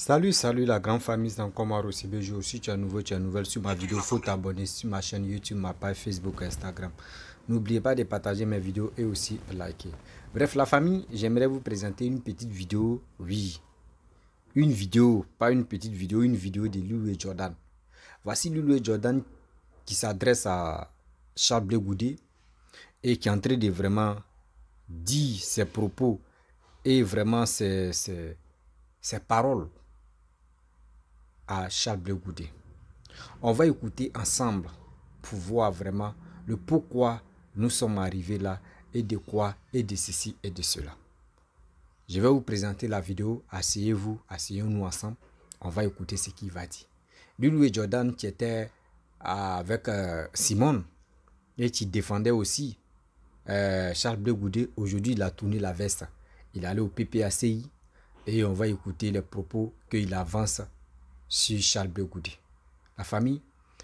Salut la grande famille, c'est encore moi Rossi Bejo. Si tu es nouveau, tu es nouvelle sur ma vidéo, il faut t'abonner sur ma chaîne YouTube, ma page Facebook, Instagram. N'oubliez pas de partager mes vidéos et aussi liker. Bref, la famille, j'aimerais vous présenter une petite vidéo, oui. Une vidéo, pas une petite vidéo, une vidéo de Lulu et Jordan. Voici Lulu et Jordan qui s'adresse à Charles Blé Goudé et qui est en train de vraiment dire ses propos et vraiment ses paroles à Charles Blé Goudé. On va écouter ensemble pour voir vraiment le pourquoi nous sommes arrivés là et de quoi et de ceci et de cela. Je vais vous présenter la vidéo. Asseyez-vous, asseyons-nous ensemble. On va écouter ce qu'il va dire. Lulu et Jordan qui étaient avec Simone et qui défendait aussi Charles Blé Goudé. Aujourd'hui, il a tourné la veste. Il est allé au PPACI et on va écouter les propos qu'il avance sur Charles Blé Goudé. La famille,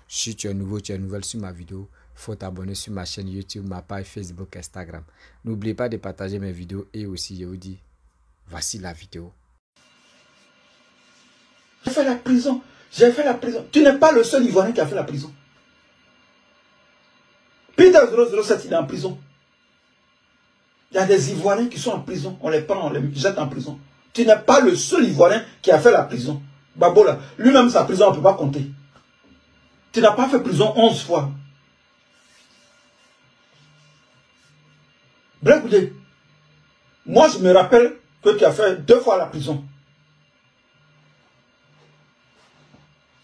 si tu es nouveau, tu es nouvelle sur ma vidéo, il faut t'abonner sur ma chaîne YouTube, ma page Facebook, Instagram. N'oubliez pas de partager mes vidéos et aussi, je vous dis, voici la vidéo. J'ai fait la prison. J'ai fait la prison. Tu n'es pas le seul Ivoirien qui a fait la prison. Peter 007, il est en prison. Il y a des Ivoiriens qui sont en prison. On les prend, on les jette en prison. Tu n'es pas le seul Ivoirien qui a fait la prison. Babola, lui-même sa prison, on ne peut pas compter. Tu n'as pas fait prison 11 fois. Blé Goudé, moi je me rappelle que tu as fait 2 fois la prison.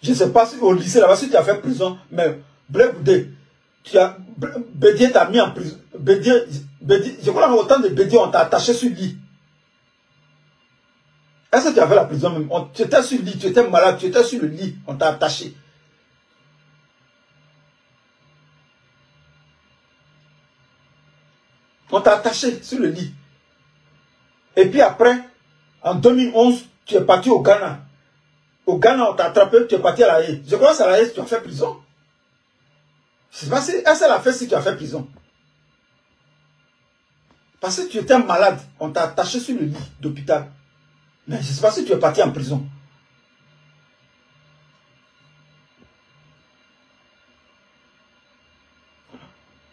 Je ne sais pas si au lycée là-bas si tu as fait prison, mais Blé Goudé, Bédier t'a mis en prison. Bédier, je crois qu'autant de Bédier, on t'a attaché sur le lit. Est-ce que tu as fait la prison même? Tu étais sur le lit, tu étais malade, tu étais sur le lit, on t'a attaché. On t'a attaché sur le lit. Et puis après, en 2011, tu es parti au Ghana. Au Ghana, on t'a attrapé, tu es parti à La Haye. Je crois que c'est à La Haye que tu as fait prison. Je ne sais pas si elle a fait si tu as fait prison. Parce que tu étais malade, on t'a attaché sur le lit d'hôpital. Mais je ne sais pas si tu es parti en prison.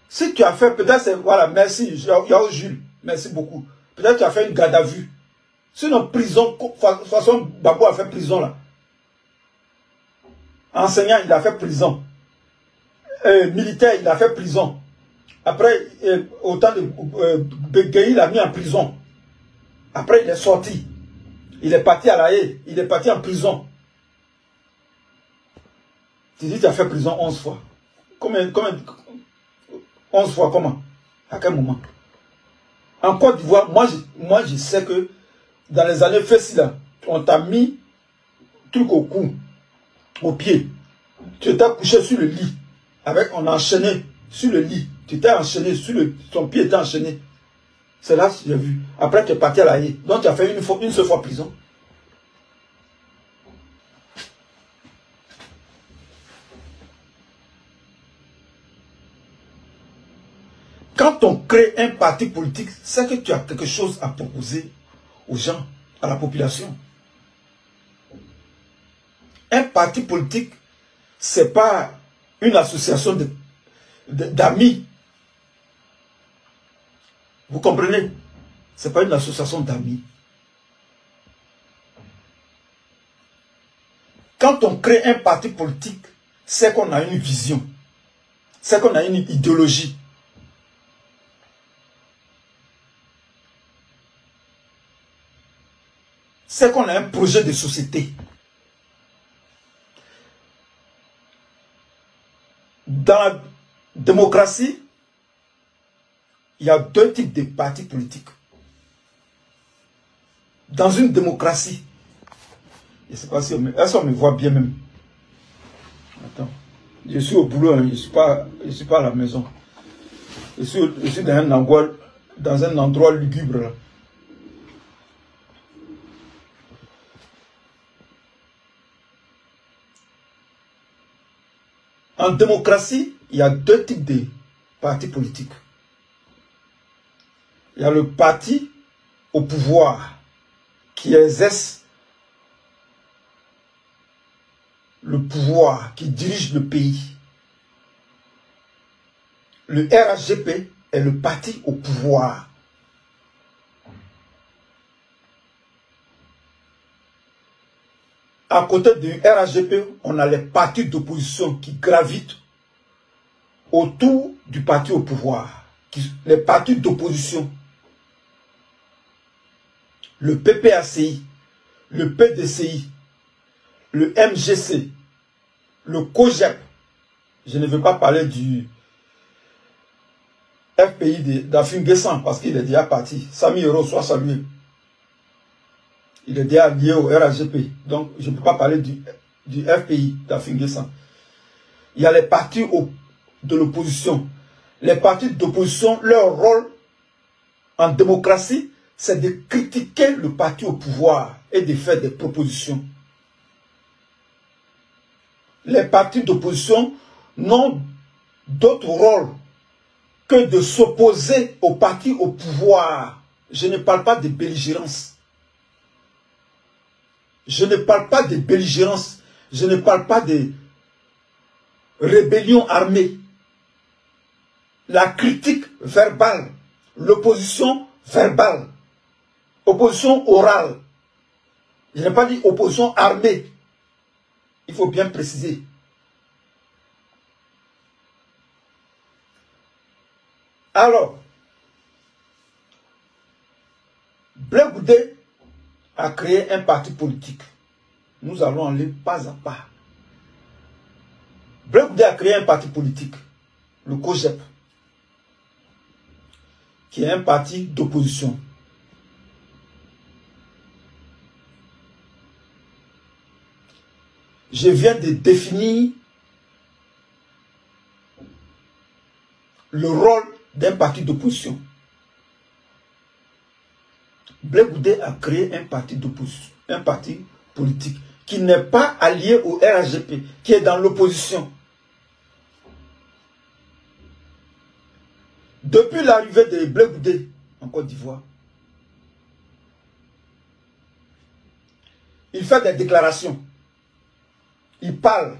Si tu as fait, peut-être c'est, voilà, merci, Yao Jules, merci beaucoup. Peut-être tu as fait une garde à vue. Sinon, prison, de toute façon, Babo a fait prison là. Enseignant, il a fait prison. Militaire, il a fait prison. Après, autant de Béguéi, il a mis en prison. Après, il est sorti. Il est parti à La Haye. Il est parti en prison. Tu dis que tu as fait prison 11 fois. Combien 11 fois comment? À quel moment? En Côte d'Ivoire, moi je sais que dans les années Fessila, on t'a mis truc au cou, au pied. Tu étais couché sur le lit. On a enchaîné sur le lit. Tu étais enchaîné sur ton pied était enchaîné. C'est là que j'ai vu. Après, tu es parti à La Haye. Donc, tu as fait une seule fois prison. Quand on crée un parti politique, c'est que tu as quelque chose à proposer aux gens, à la population. Un parti politique, ce n'est pas une association d'amis. Vous comprenez? Ce n'est pas une association d'amis. Quand on crée un parti politique, c'est qu'on a une vision. C'est qu'on a une idéologie. C'est qu'on a un projet de société. Dans la démocratie, il y a 2 types de partis politiques. Dans une démocratie, je ne sais pas si est-ce qu'on me voit bien même. Attends, je suis au boulot, hein, je ne suis pas à la maison. Je suis dans un endroit lugubre là. En démocratie, il y a 2 types de partis politiques. Il y a le parti au pouvoir qui exerce le pouvoir, qui dirige le pays. Le RHGP est le parti au pouvoir. À côté du RHGP, on a les partis d'opposition qui gravitent autour du parti au pouvoir. Les partis d'opposition. Le PPACI, le PDCI, le MGC, le COGEP. Je ne veux pas parler du FPI d'Afin-Guessan parce qu'il est déjà parti. Sami Hero soit salué. Il est déjà lié au RHGP. Donc, je ne peux pas parler du FPI d'Afin-Guessan. Il y a les partis de l'opposition. Les partis d'opposition, leur rôle en démocratie, c'est de critiquer le parti au pouvoir et de faire des propositions. Les partis d'opposition n'ont d'autre rôle que de s'opposer au parti au pouvoir. Je ne parle pas de belligérance. Je ne parle pas de belligérance. Je ne parle pas de rébellion armée. La critique verbale, l'opposition verbale, opposition orale. Je n'ai pas dit opposition armée. Il faut bien préciser. Alors, Blé Goudé a créé un parti politique. Nous allons aller pas à pas. Blé Goudé a créé un parti politique, le COGEP, qui est un parti d'opposition. Je viens de définir le rôle d'un parti d'opposition. Blé Goudé a créé un parti d'opposition, un parti politique qui n'est pas allié au RHGP, qui est dans l'opposition. Depuis l'arrivée de Blé Goudé en Côte d'Ivoire, il fait des déclarations. Il parle.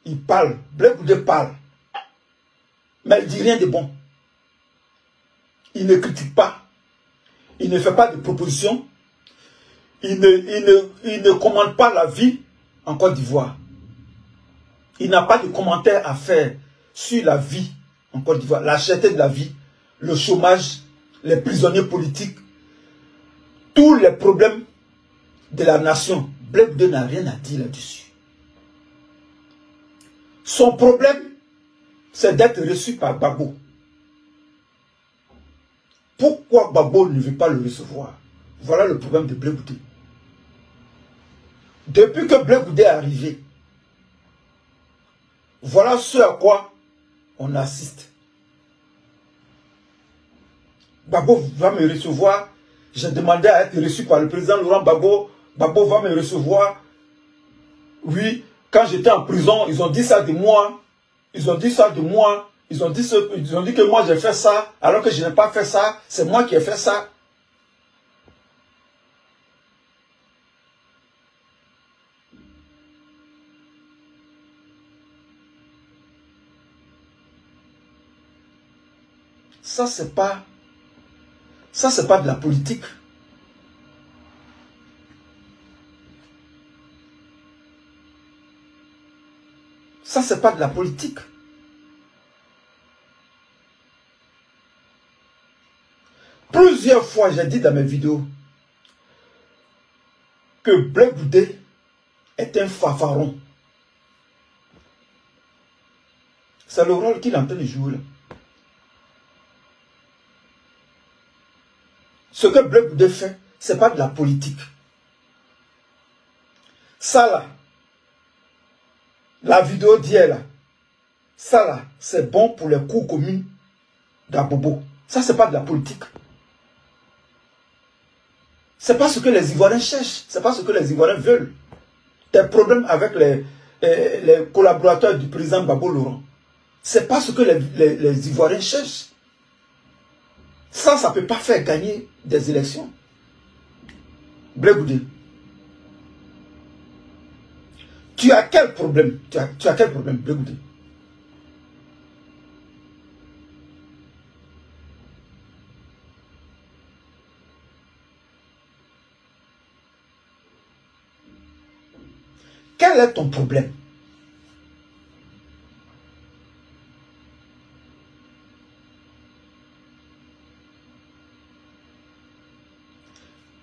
Il parle. Blé Goudé parle. Mais il ne dit rien de bon. Il ne critique pas. Il ne fait pas de propositions. Il ne commente pas la vie en Côte d'Ivoire. Il n'a pas de commentaires à faire sur la vie en Côte d'Ivoire. La cherté de la vie, le chômage, les prisonniers politiques, tous les problèmes de la nation. Blé Goudé n'a rien à dire là-dessus. Son problème, c'est d'être reçu par Gbagbo. Pourquoi Gbagbo ne veut pas le recevoir? Voilà le problème de Blé Goudé. Depuis que Blé Goudé est arrivé, voilà ce à quoi on assiste. Gbagbo va me recevoir. J'ai demandé à être reçu par le président Laurent Gbagbo. Gbagbo va me recevoir. Oui, quand j'étais en prison, ils ont dit ça de moi. Ils ont dit ça de moi. Ils ont dit que moi j'ai fait ça, alors que je n'ai pas fait ça. C'est moi qui ai fait ça. Ça, c'est pas de la politique. Ça, c'est pas de la politique. Plusieurs fois, j'ai dit dans mes vidéos que Blé Goudé est un fanfaron. C'est le rôle qu'il est en train de jouer là. Ce que Blé Goudé fait, ce n'est pas de la politique. Ça là, la vidéo d'hier là, ça là, c'est bon pour les cours communes d'Abobo. Ça, ce n'est pas de la politique. Ce n'est pas ce que les Ivoiriens cherchent. Ce n'est pas ce que les Ivoiriens veulent. Des problèmes avec les collaborateurs du président Gbagbo Laurent. Ce n'est pas ce que les Ivoiriens cherchent. Ça ne peut pas faire gagner des élections. Blé Goudé. Tu as quel problème? Tu as quel problème, Blegoudé? Quel est ton problème?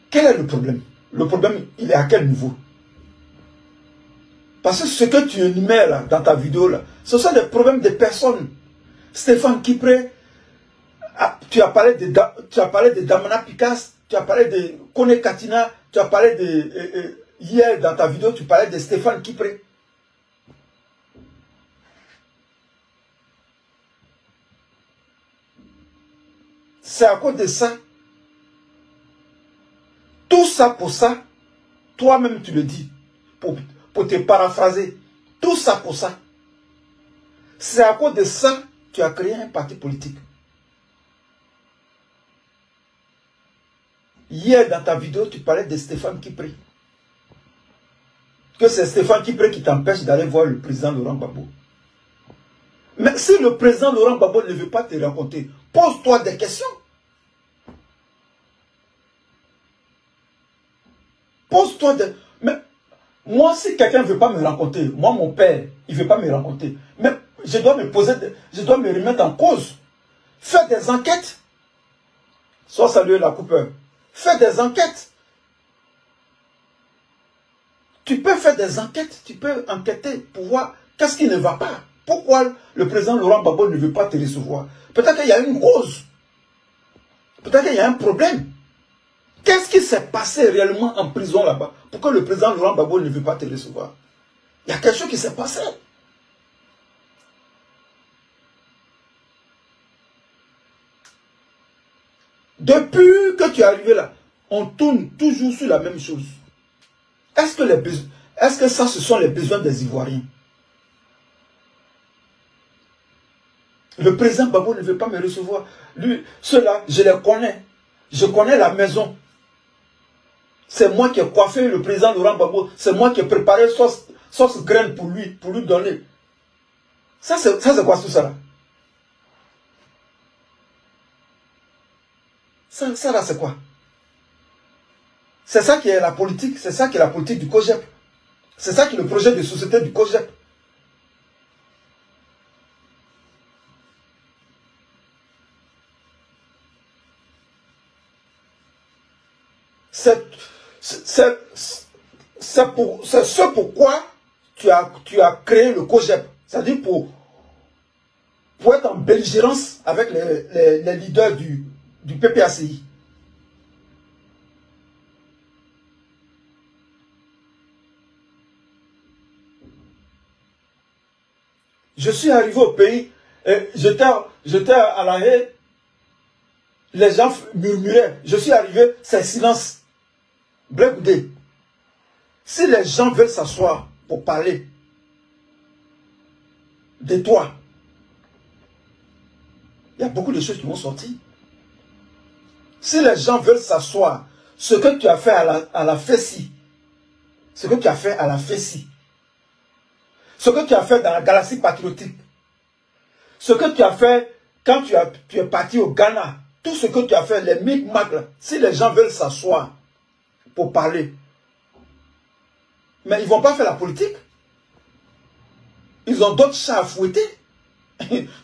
Quel est le problème? Le problème, il est à quel niveau? Parce que ce que tu énumères là, dans ta vidéo, là, ce sont des problèmes de personnes. Stéphane Kipré, tu as parlé de Damana Picasse, tu as parlé de Kone Katina, tu as parlé de... hier, dans ta vidéo, tu parlais de Stéphane Kipré. C'est à cause de ça. Tout ça pour ça, toi-même tu le dis, pour te paraphraser. Tout ça pour ça. C'est à cause de ça que tu as créé un parti politique. Hier, dans ta vidéo, tu parlais de Stéphane Kipré. Que c'est Stéphane Kipré qui t'empêche d'aller voir le président Laurent Gbagbo. Mais si le président Laurent Gbagbo ne veut pas te raconter, pose-toi des questions. Pose-toi des... Mais moi, si quelqu'un ne veut pas me rencontrer, moi, mon père, il ne veut pas me rencontrer, mais je dois me poser, je dois me remettre en cause. Faire des enquêtes. Soit saluer la coupeur. Faire des enquêtes. Tu peux faire des enquêtes, tu peux enquêter pour voir qu'est-ce qui ne va pas. Pourquoi le président Laurent Gbagbo ne veut pas te recevoir? Peut-être qu'il y a une cause. Peut-être qu'il y a un problème. Qu'est-ce qui s'est passé réellement en prison là-bas pour que le président Laurent Gbagbo ne veut pas te recevoir? Il y a quelque chose qui s'est passé. Depuis que tu es arrivé là, on tourne toujours sur la même chose. Est-ce que ça, ce sont les besoins des Ivoiriens? Le président Gbagbo ne veut pas me recevoir. Lui, ceux-là, je les connais. Je connais la maison. C'est moi qui ai coiffé le président Laurent Gbagbo. C'est moi qui ai préparé sauce graine pour lui donner. Ça, c'est quoi tout ça là? Ça là, c'est quoi? C'est ça qui est la politique. C'est ça qui est la politique du COJEP. C'est ça qui est le projet de société du COJEP. C'est ce pourquoi tu as créé le COJEP. C'est-à-dire pour être en belligérance avec les leaders du PPACI. Je suis arrivé au pays, j'étais à La Haye, les gens murmuraient. Je suis arrivé, c'est silence. Blegoudé. Si les gens veulent s'asseoir pour parler de toi, il y a beaucoup de choses qui vont sortir. Si les gens veulent s'asseoir, ce que tu as fait à la FESI, ce que tu as fait à la FESI, ce que tu as fait dans la galaxie patriotique, ce que tu as fait quand tu es parti au Ghana, tout ce que tu as fait, les micmacs, si les gens veulent s'asseoir pour parler, mais ils ne vont pas faire la politique. Ils ont d'autres chats à fouetter.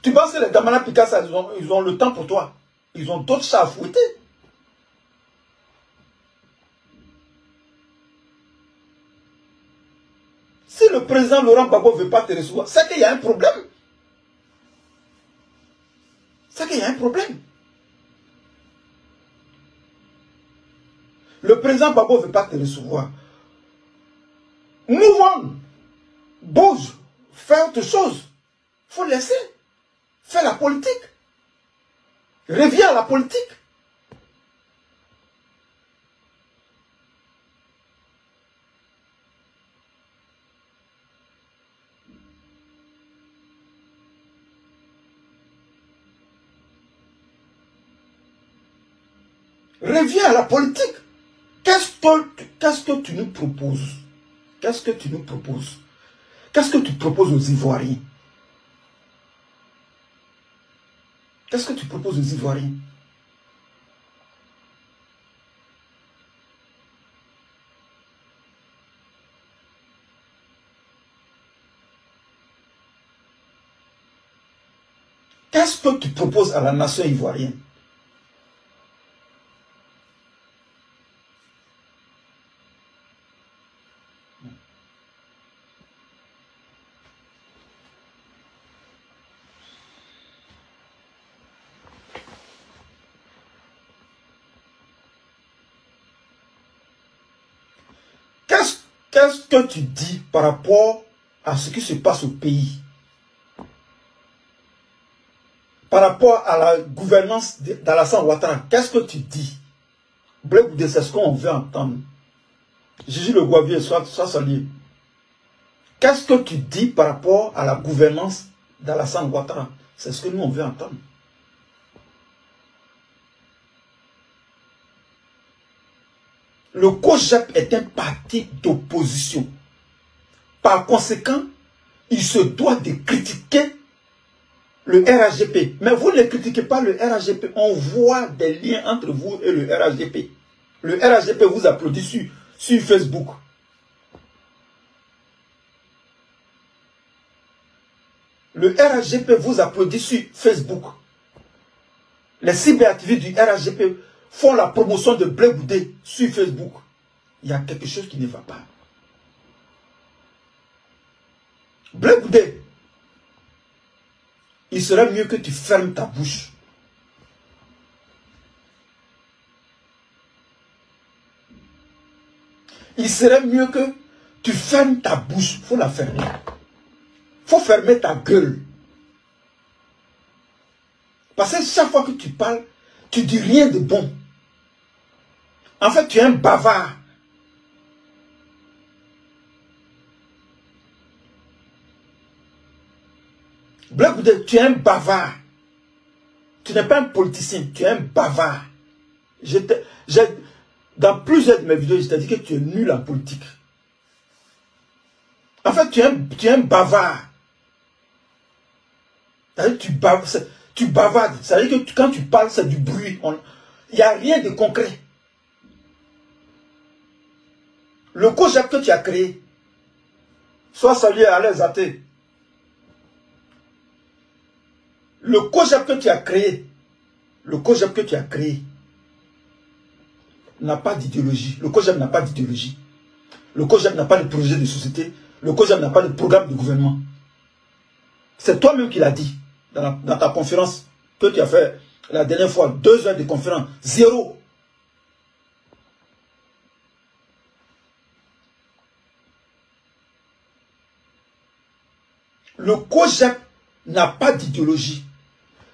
Tu penses que les Damana Picasso, ils ont le temps pour toi. Ils ont d'autres chats à fouetter. Si le président Laurent Gbagbo ne veut pas te recevoir, c'est qu'il y a un problème. C'est qu'il y a un problème. Le président Gbagbo ne veut pas te recevoir. Move on. Bouge. Fais autre chose. Il faut laisser. Fais la politique. Reviens à la politique. Reviens à la politique. Qu'est-ce que tu nous proposes? Qu'est-ce que tu nous proposes? Qu'est-ce que tu proposes aux Ivoiriens? Qu'est-ce que tu proposes aux Ivoiriens? Qu'est-ce que tu proposes à la nation ivoirienne? Qu'est-ce que tu dis par rapport à ce qui se passe au pays? Par rapport à la gouvernance d'Alassane Ouattara, qu'est-ce que tu dis? Blé Goudé, c'est ce qu'on veut entendre. Gigi Le Gouavier, soit salué. Qu'est-ce que tu dis par rapport à la gouvernance d'Alassane Ouattara? C'est ce que nous on veut entendre. Le COJEP est un parti d'opposition. Par conséquent, il se doit de critiquer le RHDP. Mais vous ne critiquez pas le RHDP. On voit des liens entre vous et le RHDP. Le RHDP vous applaudit sur Facebook. Le RHDP vous applaudit sur Facebook. Les cyberactivistes du RHDP font la promotion de Blé Goudé sur Facebook. Il y a quelque chose qui ne va pas. Blé Goudé, il serait mieux que tu fermes ta bouche. Il serait mieux que tu fermes ta bouche. Il faut la fermer. Il faut fermer ta gueule. Parce que chaque fois que tu parles, tu dis rien de bon. En fait, tu es un bavard. Blé Goudé, tu es un bavard. Tu n'es pas un politicien, tu es un bavard. Dans plusieurs de mes vidéos, je t'ai dit que tu es nul en politique. En fait, tu es un bavard. Tu bavardes. Ça veut dire que quand tu parles, c'est du bruit. Il n'y a rien de concret. Le COJEP que tu as créé, soit salué à l'aise athée. Le COJEP que tu as créé, n'a pas d'idéologie. Le COJEP n'a pas d'idéologie. Le COJEP n'a pas de projet de société. Le COJEP n'a pas de programme de gouvernement. C'est toi-même qui l'as dit dans ta conférence que tu as fait la dernière fois, 2 heures de conférence, 0. Le COJEP n'a pas d'idéologie.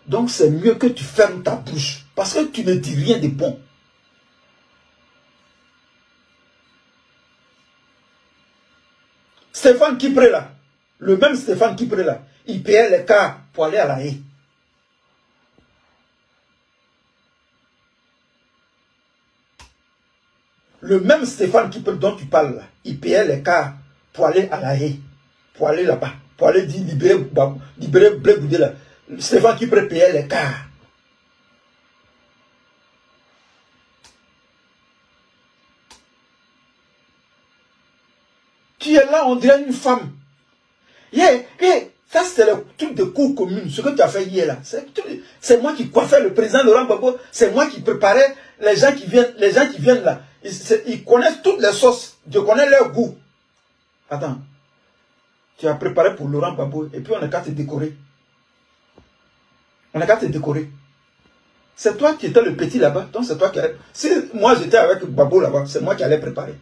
Donc c'est mieux que tu fermes ta bouche. Parce que tu ne dis rien de bon. Stéphane Kipré là, le même Stéphane Kipré là, il payait les cars pour aller à La Haye. Le même Stéphane Kipré dont tu parles là, il payait les cars pour aller à La Haye. Pour aller là-bas. Pour aller dire libérer Blé Goudé là. Stéphane Kipré payait les cars. Tu es là, on dirait une femme. Ça c'est le truc de cours commune. Ce que tu as fait hier là. C'est moi qui coiffais le président Laurent Gbagbo. C'est moi qui préparais les gens qui viennent là. Ils connaissent toutes les sauces. Je connais leur goût. Attends. Tu as préparé pour Laurent Gbagbo et puis on n'a qu'à te décorer. On n'a qu'à te décorer. C'est toi qui étais le petit là-bas. Donc c'est toi qui allais. Si moi j'étais avec Gbagbo là-bas, c'est moi qui allais préparer.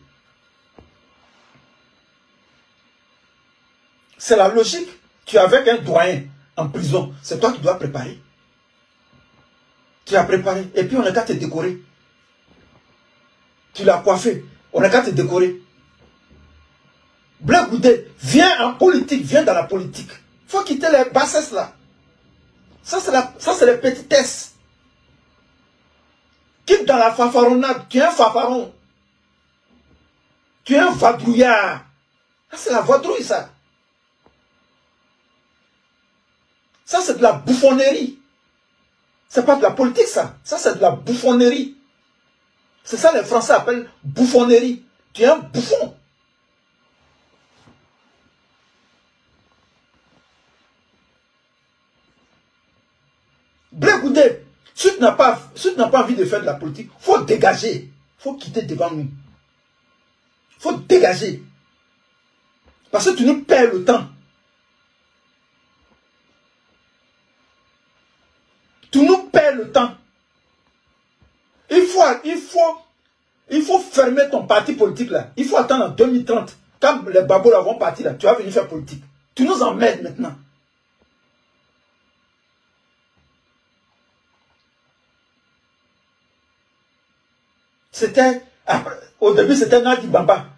C'est la logique. Tu es avec un doyen en prison. C'est toi qui dois préparer. Tu as préparé. Et puis on n'a qu'à te décorer. Tu l'as coiffé. On n'a qu'à te décorer. Blé Goudé, viens en politique. Viens dans la politique. Il faut quitter les bassesses là. Ça c'est les petitesses. Quitte dans la fanfaronnade. Tu es un fanfaron. Tu es un vadrouillard. Ça c'est la vadrouille ça. Ça, c'est de la bouffonnerie. C'est pas de la politique, ça. Ça, c'est de la bouffonnerie. C'est ça les Français appellent bouffonnerie. Tu es un bouffon. Blé Goudé, si tu n'as pas envie de faire de la politique, il faut dégager. Il faut quitter devant nous. Il faut dégager. Parce que tu nous perds le temps. Tu nous perds le temps. Il faut fermer ton parti politique là. Il faut attendre en 2030. Quand les babos là vont partir là, tu vas venir faire politique. Tu nous emmerdes maintenant. C'était, au début c'était Nadi Bamba.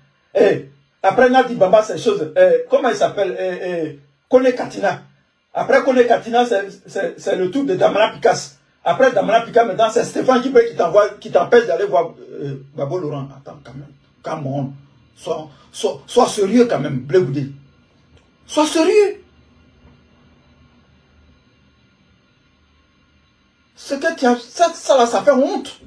Après Nadi Bamba, c'est chose, comment il s'appelle, Kone Katina. Après Kone Katina, c'est le tour de Damana Picasso. Après Damana Picasso, maintenant c'est Stéphane Guibé qui t'empêche d'aller voir Babo Laurent. Attends quand même, come on. Sois sérieux quand même, Blé Goudé. Sois sérieux. Ce que tu as, ça là, ça fait honte.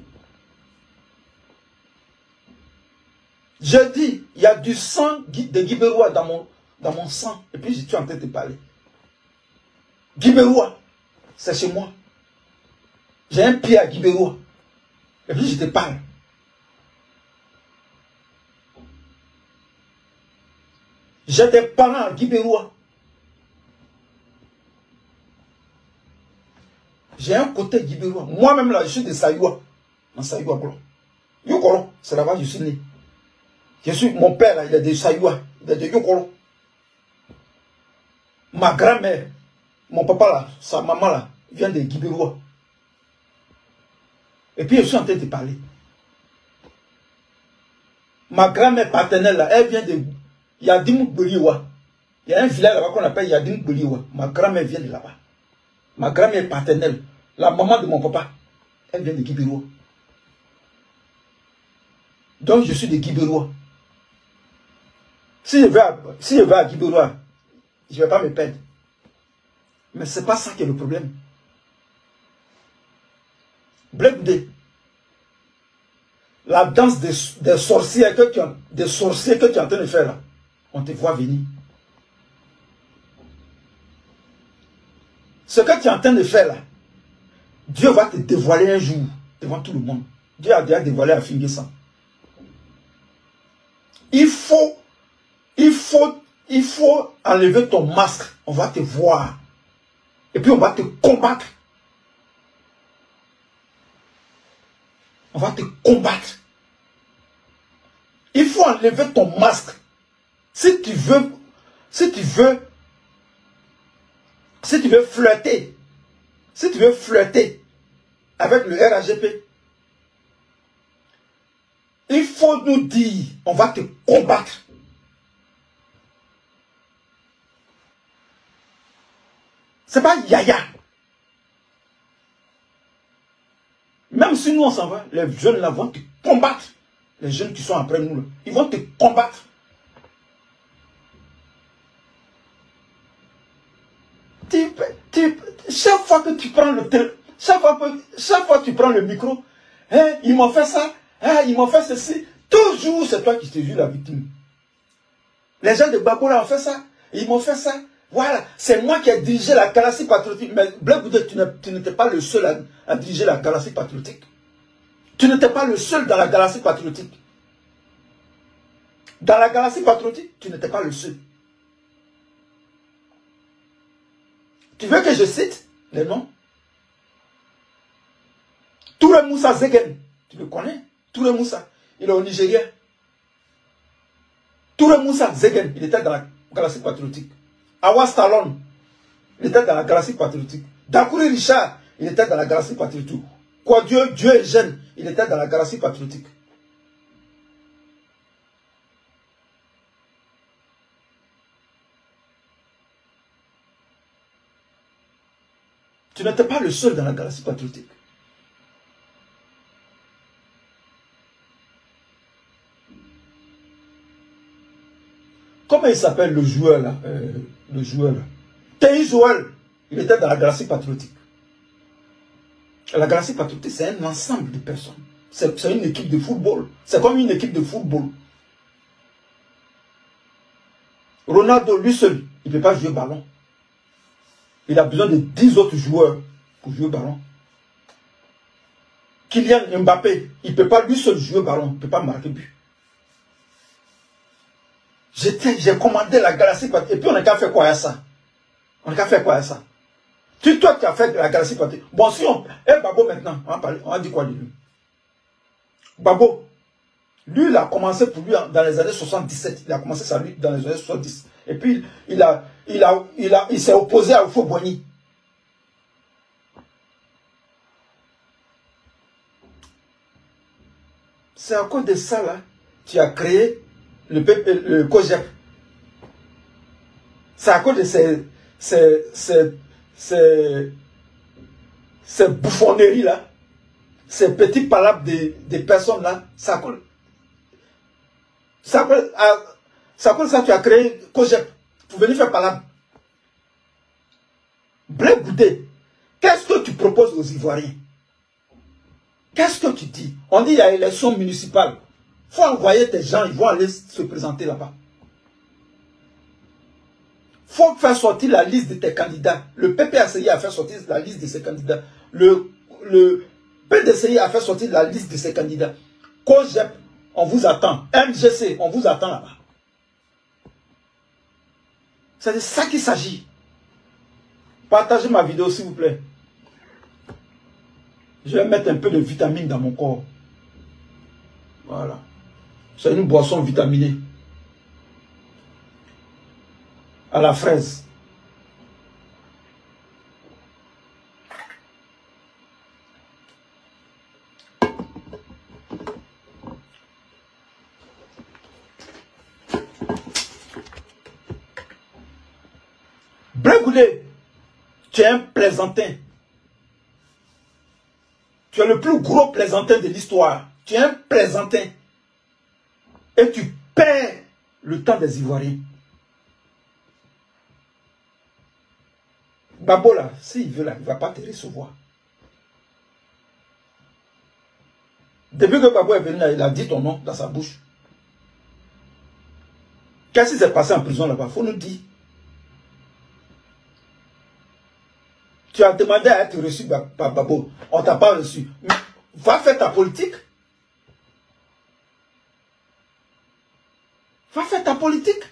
Je dis, il y a du sang de Guibérois dans mon sang. Et puis, je suis en train de te parler. Guibérois, c'est chez moi. J'ai un pied à Guibérois. Et puis, je te parle. J'ai des parents à Guibérois. J'ai un côté Guibérois. Moi-même, là, je suis de Sayoua. En Sayoua, Golo. Yokoro, c'est là-bas que je suis né. Mon père, là, il est de Sayoua, il est de Yokoro. Ma grand-mère, mon papa, là, sa maman, là, vient de Guibérois. Et puis, je suis en train de parler. Ma grand-mère paternelle, là, elle vient de Yadim Beliwa. Il y a un village là-bas qu'on appelle Yadim Beliwa. Ma grand-mère vient de là-bas. Ma grand-mère paternelle, la maman de mon papa, elle vient de Guibérois. Donc, je suis de Guibérois. Si je vais à Guibérois, je ne vais pas me perdre. Mais ce n'est pas ça qui est le problème. Blé Goudé, la danse des sorciers que tu es en train de faire là, on te voit venir. Ce que tu es en train de faire là, Dieu va te dévoiler un jour devant tout le monde. Dieu a déjà dévoilé à Finguessan. Il faut enlever ton masque. On va te voir. Et puis on va te combattre. On va te combattre. Il faut enlever ton masque. Si tu veux flirter, avec le RAGP, il faut nous dire, on va te combattre. C'est pas Yaya. Même si nous on s'en va, les jeunes là vont te combattre. Les jeunes qui sont après nous là, ils vont te combattre. Chaque fois que tu prends le téléphone, chaque fois que tu prends le micro, hein, ils m'ont fait ça, hein, ils m'ont fait ceci. Toujours c'est toi qui te joues la victime. Les gens de Bakola ont fait ça, ils m'ont fait ça. Voilà, c'est moi qui ai dirigé la galaxie patriotique. Mais Blé Goudé, tu n'étais pas le seul à diriger la galaxie patriotique. Tu n'étais pas le seul dans la galaxie patriotique. Dans la galaxie patriotique, tu n'étais pas le seul. Tu veux que je cite les noms? Touré Moussa Zegen, tu le connais? Touré Moussa, il est au Nigeria. Touré Moussa Zegen, il était dans la galaxie patriotique. Awas Talon, il était dans la galaxie patriotique. Dakouri Richard, il était dans la galaxie patriotique. Quoi Dieu est jeune, il était dans la galaxie patriotique. Tu n'étais pas le seul dans la galaxie patriotique. Comment il s'appelle le joueur là? Le joueur là. Théi Joël. Il était dans la Galaxie patriotique. La Galaxie patriotique, c'est un ensemble de personnes. C'est une équipe de football. C'est comme une équipe de football. Ronaldo, lui seul, il ne peut pas jouer ballon. Il a besoin de 10 autres joueurs pour jouer ballon. Kylian Mbappé, il ne peut pas lui seul jouer ballon. Il ne peut pas marquer but. J'ai commandé la Galaxie patriotique. Et puis on n'a qu'à faire quoi à ça? On n'a qu'à faire quoi à ça? Toi, tu as fait la Galaxie patriotique. Bon, si on... Babo maintenant, on va dire quoi de lui? Babo, lui, il a commencé pour lui dans les années 77. Il a commencé ça lui dans les années 70. Et puis, il s'est opposé à Oufo Boigny. C'est à cause de ça, là, tu as créé le COGEP. C'est à cause de ces bouffonneries-là. Ces petits palabres des personnes-là, ça coule. Ça coule ça, tu as créé COGEP pour venir faire palabre. Blé Goudé, qu'est-ce que tu proposes aux Ivoiriens? Qu'est-ce que tu dis? On dit qu'il y a élection municipale. Il faut envoyer tes gens, ils vont aller se présenter là-bas. Il faut faire sortir la liste de tes candidats. Le PPACI a fait sortir la liste de ses candidats. Le PDCI a fait sortir la liste de ses candidats. COGEP, on vous attend. MGC, on vous attend là-bas. C'est de ça qu'il s'agit. Partagez ma vidéo s'il vous plaît. Je vais mettre un peu de vitamine dans mon corps. Voilà. C'est une boisson vitaminée. À la fraise. Blé Goudé, tu es un plaisantin. Tu es le plus gros plaisantin de l'histoire. Tu es un plaisantin. Et tu perds le temps des Ivoiriens. Babo là, s'il veut là, il ne va pas te recevoir. Depuis que Babo est venu là, il a dit ton nom dans sa bouche. Qu'est-ce qui s'est passé en prison là-bas? Il faut nous dire. Tu as demandé à être reçu par Babo. On ne t'a pas reçu. Mais va faire ta politique. Va faire ta politique.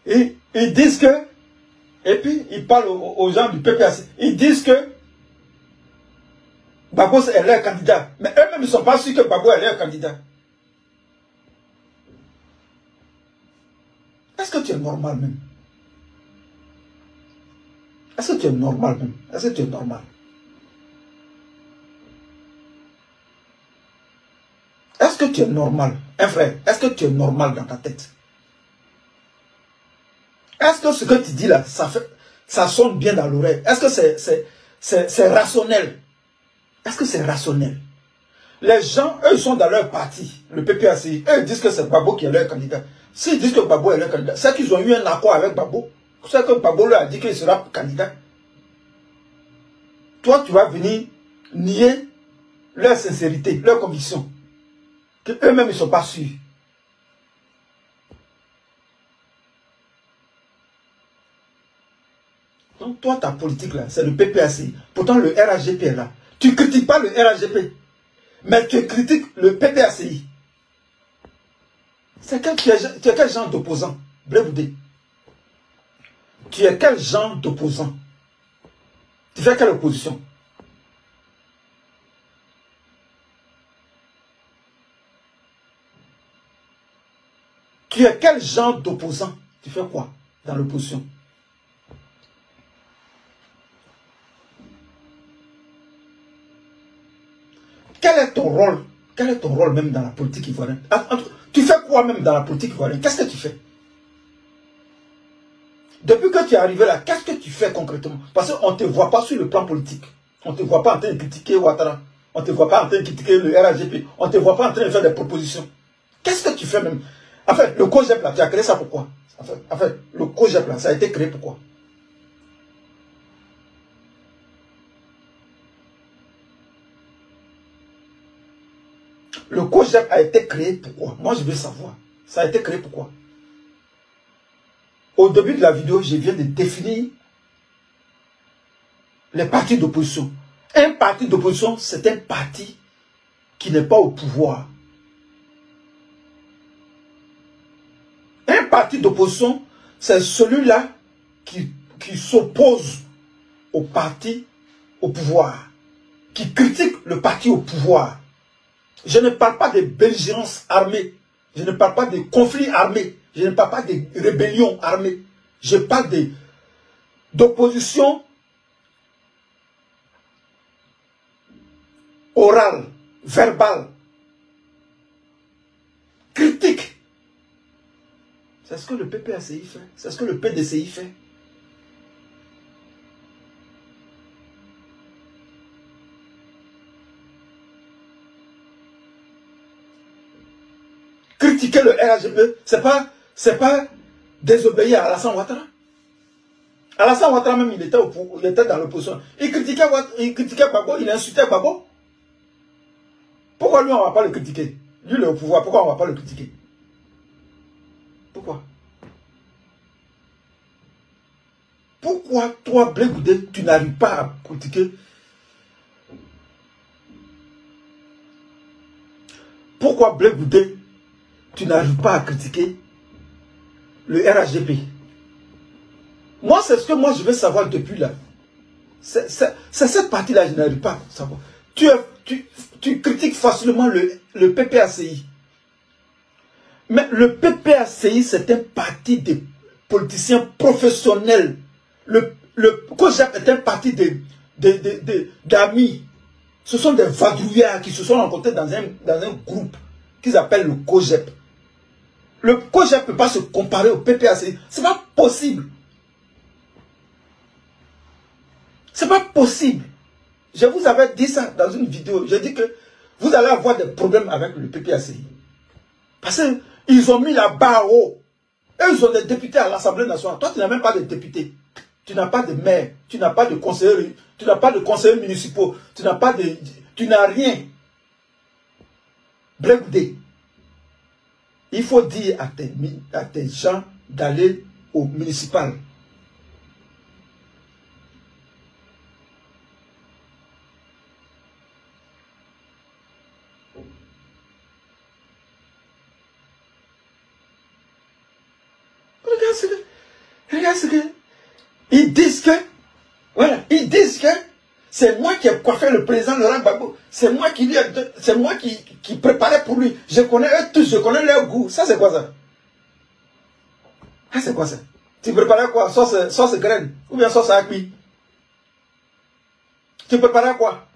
Et ils disent que, et puis ils parlent aux gens du PPAC, ils disent que Babo est leur candidat. Mais eux-mêmes ne sont pas sûrs que Babo est leur candidat. Est-ce que tu es normal même? Est-ce que tu es normal même? Est-ce que tu es normal? Est-ce que tu es normal? Hein frère, est-ce que tu es normal dans ta tête? Est-ce que ce que tu dis là, ça sonne bien dans l'oreille? Est-ce que c'est rationnel? Est-ce que c'est rationnel? Les gens, eux, ils sont dans leur parti, le PPACI. Eux, ils disent que c'est Babo qui est leur candidat. S'ils disent que Babo est leur candidat, c'est qu'ils ont eu un accord avec Babo. C'est que Babo leur a dit qu'il sera candidat. Toi, tu vas venir nier leur sincérité, leur conviction. Qu'eux-mêmes, ils ne sont pas sûrs. Donc, toi, ta politique, là, c'est le PPACI. Pourtant, le RAGP est là. Tu ne critiques pas le RAGP, mais tu critiques le PPACI. Tu es quel genre d'opposant? Blé Goudé. Tu es quel genre d'opposant? Tu fais quelle opposition? Tu es quel genre d'opposant? Tu fais quoi dans l'opposition? Quel est ton rôle? Quel est ton rôle même dans la politique ivoirienne? Tu fais quoi même dans la politique ivoirienne? Qu'est-ce que tu fais? Depuis que tu es arrivé là, qu'est-ce que tu fais concrètement? Parce qu'on ne te voit pas sur le plan politique. On ne te voit pas en train de critiquer Ouattara. On ne te voit pas en train de critiquer le RAGP. On ne te voit pas en train de faire des propositions. Qu'est-ce que tu fais même? En fait, le COGEP là, tu as créé ça pourquoi? En fait, le COGEP là, ça a été créé pourquoi? Le COJEP a été créé pourquoi? Moi, je veux savoir. Ça a été créé pourquoi? Au début de la vidéo, je viens de définir les partis d'opposition. Un parti d'opposition, c'est un parti qui n'est pas au pouvoir. Un parti d'opposition, c'est celui-là qui s'oppose au parti au pouvoir, qui critique le parti au pouvoir. Je ne parle pas de belligérance armée, je ne parle pas de conflits armés, je ne parle pas de rébellions armées. Je parle d'opposition orale, verbale, critique. C'est ce que le PPACI fait, c'est ce que le PDCI fait. Critiquer le RHDP, c'est pas désobéir à Alassane Ouattara. Alassane Ouattara même, il était dans l'opposition. Il critiquait Gbagbo, il insultait Gbagbo. Pourquoi lui, on ne va pas le critiquer? Lui, il est au pouvoir, pourquoi on ne va pas le critiquer? Pourquoi? Pourquoi toi, Blé Goudé, tu n'arrives pas à critiquer? Pourquoi Blé Goudé, tu n'arrives pas à critiquer le RHDP? Moi, c'est ce que moi je veux savoir depuis là. C'est cette partie-là, je n'arrive pas à savoir. Tu critiques facilement le PPACI. Mais le PPACI, c'est un parti de politiciens professionnels. Le COJEP est un parti d'amis. Ce sont des vadrouillards qui se sont rencontrés dans un groupe qu'ils appellent le COJEP. Le COJEP ne peut pas se comparer au PPACI. Ce n'est pas possible. Ce n'est pas possible. Je vous avais dit ça dans une vidéo. J'ai dit que vous allez avoir des problèmes avec le PPACI. Parce qu'ils ont mis la barre haut. Et ils ont des députés à l'Assemblée nationale. Toi, tu n'as même pas de députés. Tu n'as pas de maire. Tu n'as pas de conseillers. Tu n'as pas de conseillers municipaux. Tu n'as rien. Blé Goudé. Il faut dire à tes gens d'aller au municipal. Regarde ce que ils disent que, voilà, ils disent que c'est moi qui ai coiffé le président Laurent Gbagbo. C'est moi qui préparais pour lui. Je connais eux tous, je connais leur goût. Ça c'est quoi ça? Ah, c'est quoi ça? Tu préparais quoi? Sauce graine ou bien sauce à cuit? Tu préparais quoi?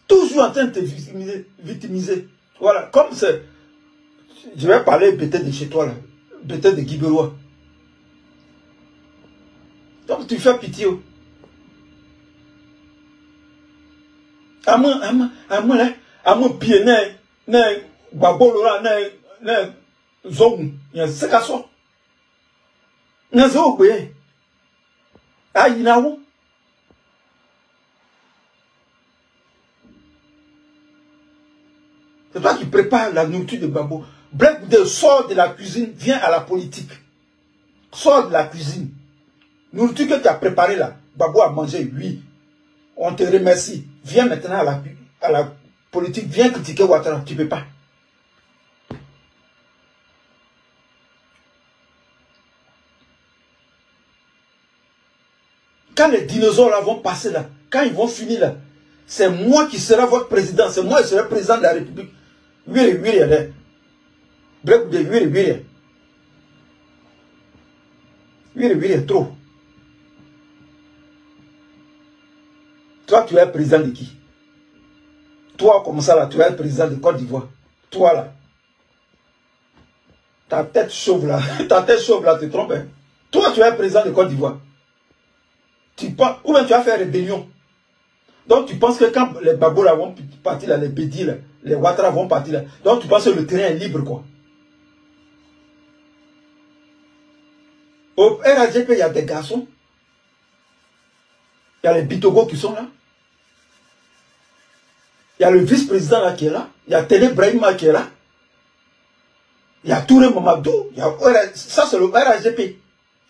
Toujours en train de te victimiser. Voilà, comme c'est. Je vais parler peut-être de chez toi là. Peut-être de Guiberois. Donc tu fais pitié. À moi, pied, Gbagbo Laurent, zone, il y a ce qu'à soi. N'a pas oublié. Ah, il n'a où? C'est toi qui prépares la nourriture de Gbagbo. Blé Goudé sort de la cuisine, viens à la politique. Sors de la cuisine. Nourriture que tu as préparée là, Gbagbo a mangé, oui. On te remercie. Viens maintenant à la politique, viens critiquer Ouattara. Tu ne peux pas. Quand les dinosaures là vont passer là, quand ils vont finir là, c'est moi qui serai votre président, c'est moi qui serai président de la République. Oui, allez. Blé Goudé, oui, trop. Toi, tu es président de qui? Toi, comme ça, là, tu es président de Côte d'Ivoire. Toi, là. Ta tête chauve, là. Ta tête chauve, là, tu te trompes. Hein? Toi, tu es président de Côte d'Ivoire. Ou bien tu as fait rébellion. Donc, tu penses que quand les Gbagbo là vont partir, là, les Bédi, là, les Ouattara vont partir, là. Donc, tu penses que le terrain est libre, quoi. Au RHDP, il y a des garçons. Il y a les Bitogo qui sont là. Il y a le vice-président là qui est là. Il y a Télé Brahima qui est là. Il y a Touré Mamadou. Ça, c'est le RAGP.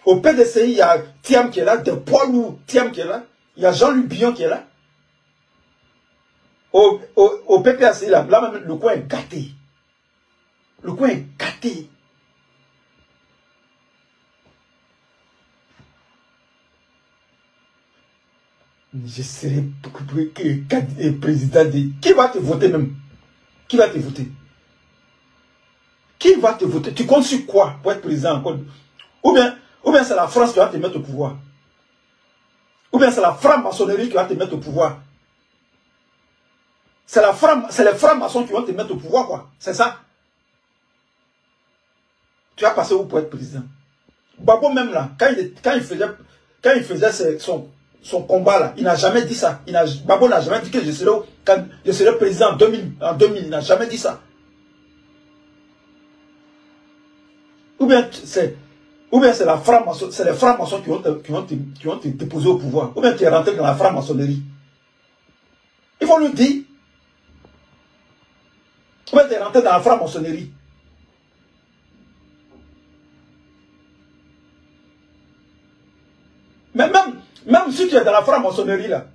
Au PDCI, il y a Thiam qui est là. Des poids lourds, Thiam qui est là. Il y a Jean-Luc Billon qui est là. Au PPACI, là même, le coin est gâté. Le coin est gâté. Je serai président de... Qui va te voter même? Qui va te voter? Qui va te voter? Tu comptes sur quoi pour être président encore? Ou bien c'est la France qui va te mettre au pouvoir. Ou bien c'est la franc-maçonnerie qui va te mettre au pouvoir. C'est les francs-maçons qui vont te mettre au pouvoir, quoi. C'est ça. Tu vas passer où pour être président? Babo même là, quand il faisait son combat là, il n'a jamais dit ça. Babo n'a jamais dit que je serai président en 2000. Il n'a jamais dit ça. Ou bien c'est les francs-maçons qui vont te déposer au pouvoir. Ou bien tu es rentré dans la franc-maçonnerie. Il faut lui dire. Ou bien tu es rentré dans la franc-maçonnerie. Mais même si tu es dans la franc-maçonnerie là,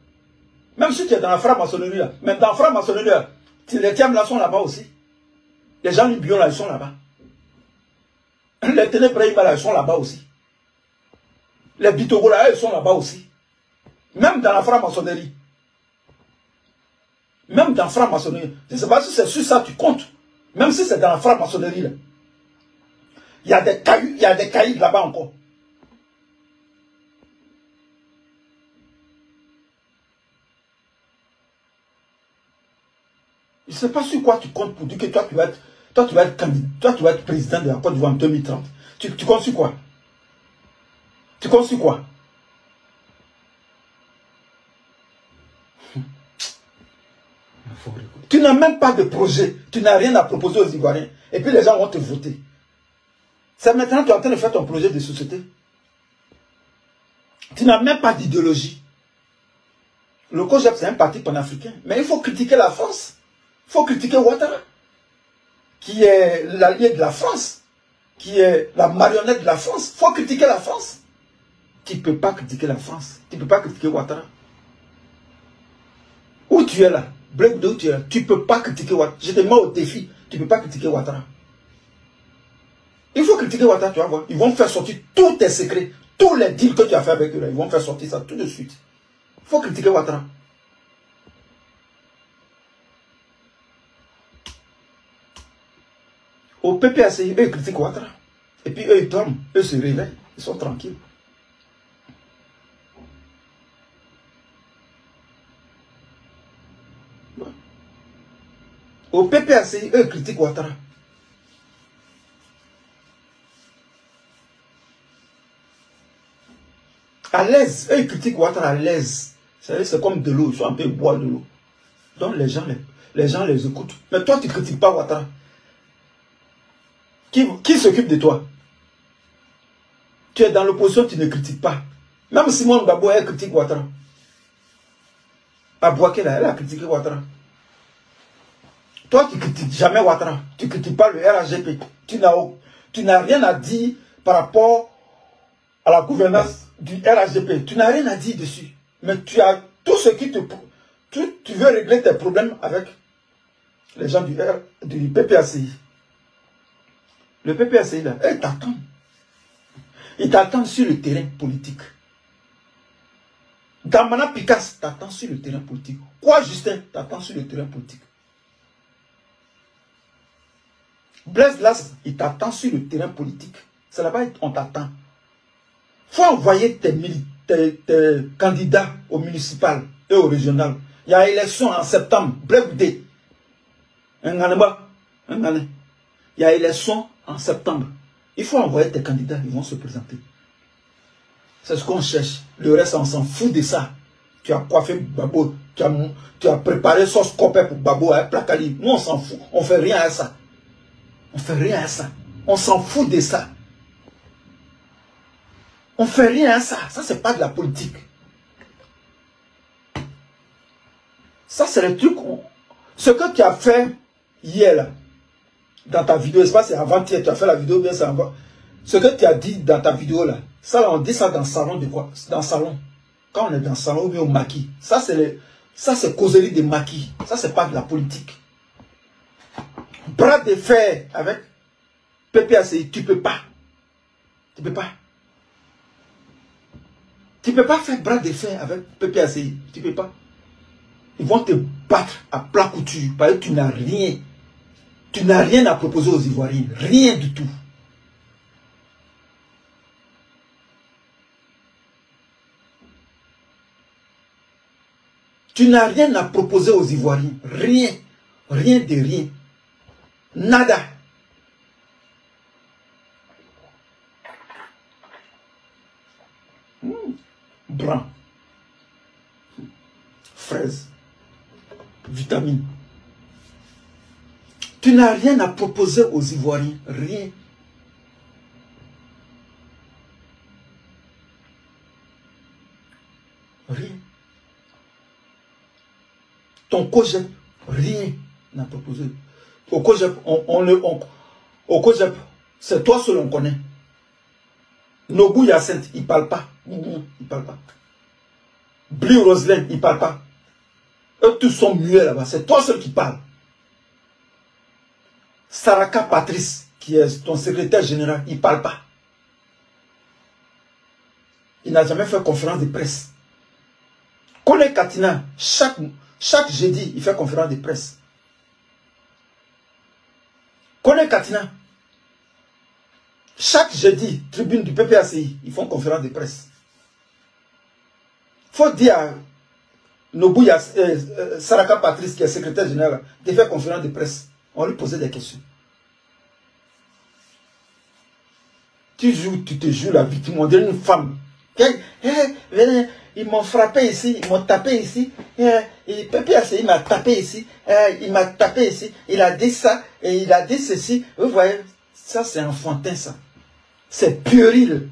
même dans la franc-maçonnerie là, les Thiam là sont là-bas aussi. Les gens du Bion là, ils sont là-bas. Les Ténébrahima là, ils sont là-bas aussi. Les Bitogo là, ils sont là-bas aussi. Même dans la franc-maçonnerie. Même dans la franc-maçonnerie. Je ne sais pas si c'est sur ça que tu comptes. Même si c'est dans la franc-maçonnerie là. Il y a des cailloux là-bas encore. Je ne sais pas sur quoi tu comptes pour dire que toi tu vas être candidat, toi tu vas être président de la Côte d'Ivoire en 2030. Tu comptes sur quoi? Tu comptes sur quoi? Tu n'as même pas de projet, tu n'as rien à proposer aux Ivoiriens. Et puis les gens vont te voter. C'est maintenant que tu es en train de faire ton projet de société. Tu n'as même pas d'idéologie. Le COJEP, c'est un parti panafricain. Mais il faut critiquer la France. Il faut critiquer Ouattara, qui est l'allié de la France, qui est la marionnette de la France. Il faut critiquer la France. Tu ne peux pas critiquer la France. Tu ne peux pas critiquer Ouattara. Où tu es là, où tu es là, tu ne peux pas critiquer Ouattara. Je te mets au défi. Tu ne peux pas critiquer Ouattara. Il faut critiquer Ouattara, tu vas voir. Ils vont faire sortir tous tes secrets, tous les deals que tu as fait avec eux. Là, ils vont faire sortir ça tout de suite. Il faut critiquer Ouattara. Au PPACI, eux, ils critiquent Ouattara. Et puis eux, ils dorment. Eux se réveillent. Ils sont tranquilles. Au PPACI, eux, ils critiquent Ouattara. À l'aise. Eux, ils critiquent Ouattara à l'aise. C'est comme de l'eau. Ils sont un peu boire de l'eau. Donc les gens les écoutent. Mais toi, tu ne critiques pas Ouattara. Qui s'occupe de toi? Tu es dans l'opposition, tu ne critiques pas. Même Simone Babo, elle critique Ouattara. Abouaké, elle a critiqué Ouattara. Toi, tu ne critiques jamais Ouattara. Tu ne critiques pas le RAGP. Tu n'as rien à dire par rapport à la gouvernance du RAGP. Tu n'as rien à dire dessus. Mais tu as tout ce qui te... Tu veux régler tes problèmes avec les gens du PPACI. Le PPACI, là, ils t'attendent. Ils t'attendent sur le terrain politique. Damana Picasse t'attend sur le terrain politique. Quoi, Justin t'attend sur le terrain politique. Blaise Las, il t'attend sur le terrain politique. C'est là-bas qu'on t'attend. Il faut envoyer tes candidats au municipal et au régional. Il y a élection en septembre. Il y a élection en septembre. Il faut envoyer tes candidats, ils vont se présenter. C'est ce qu'on cherche. Le reste, on s'en fout de ça. Tu as coiffé Babo, tu as préparé sauce copé pour Babo à Placali. Nous, on s'en fout. On ne fait rien à ça. On ne fait rien à ça. On s'en fout de ça. On ne fait rien à ça. Ça, c'est pas de la politique. Ça, c'est le truc. Ce que tu as fait hier, là, dans ta vidéo, c'est pas c'est avant-hier, tu as fait la vidéo, bien c'est avant. Ce que tu as dit dans ta vidéo, là, ça, là, on dit ça dans le salon de quoi? Dans le salon. Quand on est dans le salon ou bien au maquis. Ça, c'est causerie des maquis. Ça, c'est pas de la politique. Bras de fer avec PPACI, tu peux pas. Tu peux pas. Tu peux pas faire bras de fer avec PPACI. Tu peux pas. Ils vont te battre à plat couture parce que tu n'as rien. Tu n'as rien à proposer aux Ivoiriens. Rien du tout. Tu n'as rien à proposer aux Ivoiriens. Rien. Rien de rien. Nada. Blanc. Fraise. Vitamine. Tu n'as rien à proposer aux Ivoiriens. Rien. Rien. Ton COGEP, rien n'a proposé. Au COGEP, au COGEP, c'est toi seul on connaît. Nobou Yacinthe, il ne parle pas. Il ne parle pas. Bli Roselaine, il ne parle pas. Eux tous sont muets là-bas. C'est toi seul qui parle. Saraka Patrice, qui est ton secrétaire général, il ne parle pas. Il n'a jamais fait conférence de presse. Kone Katina, chaque jeudi, il fait conférence de presse. Kone Katina, chaque jeudi, tribune du PPACI, ils font conférence de presse. Il faut dire à Nobouya, Saraka Patrice, qui est secrétaire général, de faire conférence de presse. On lui posait des questions. Tu te joues la victime, on dirait une femme. Ils m'ont frappé ici, ils m'ont tapé ici. Et PPACI, il m'a tapé ici. Il m'a tapé ici. Il a dit ça et il a dit ceci. Vous voyez, ça c'est enfantin ça. C'est puéril.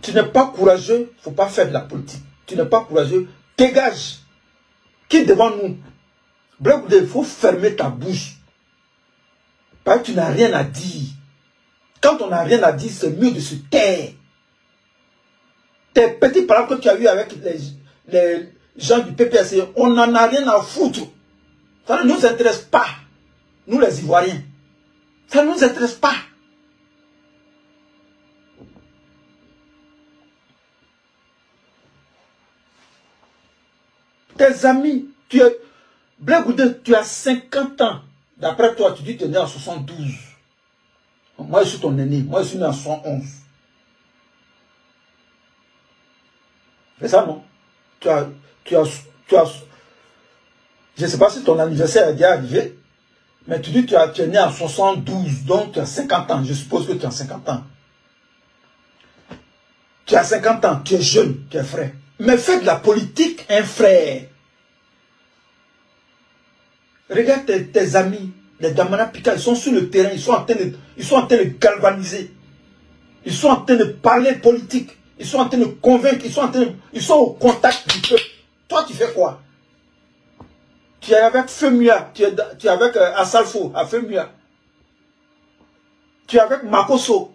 Tu n'es pas courageux, il ne faut pas faire de la politique. Tu n'es pas courageux, dégage. Qui est devant nous? Il faut fermer ta bouche. Parce que tu n'as rien à dire. Quand on n'a rien à dire, c'est mieux de se taire. Tes petits paroles que tu as eu avec les gens du PPACI, on n'en a rien à foutre. Ça ne nous intéresse pas. Nous les Ivoiriens. Ça ne nous intéresse pas. Tes amis, Blé Goudé, tu as 50 ans. D'après toi, tu dis que tu es né en 72. Moi, je suis ton aîné. Moi, je suis né en 111. C'est ça, non? Tu as, je ne sais pas si ton anniversaire est déjà arrivé, mais tu dis que tu es né en 72, donc tu as 50 ans. Je suppose que tu as 50 ans. Tu as 50 ans, tu es jeune, tu es frère. Mais fais de la politique, un frère. Regarde tes amis, les Damana Pika, ils sont sur le terrain, ils sont en train de galvaniser. Ils sont en train de parler politique. Ils sont en train de convaincre, ils sont au contact du peuple. Toi, tu fais quoi? Tu es avec Femua, tu es avec Assalfo, à Femua. Tu es avec Makoso.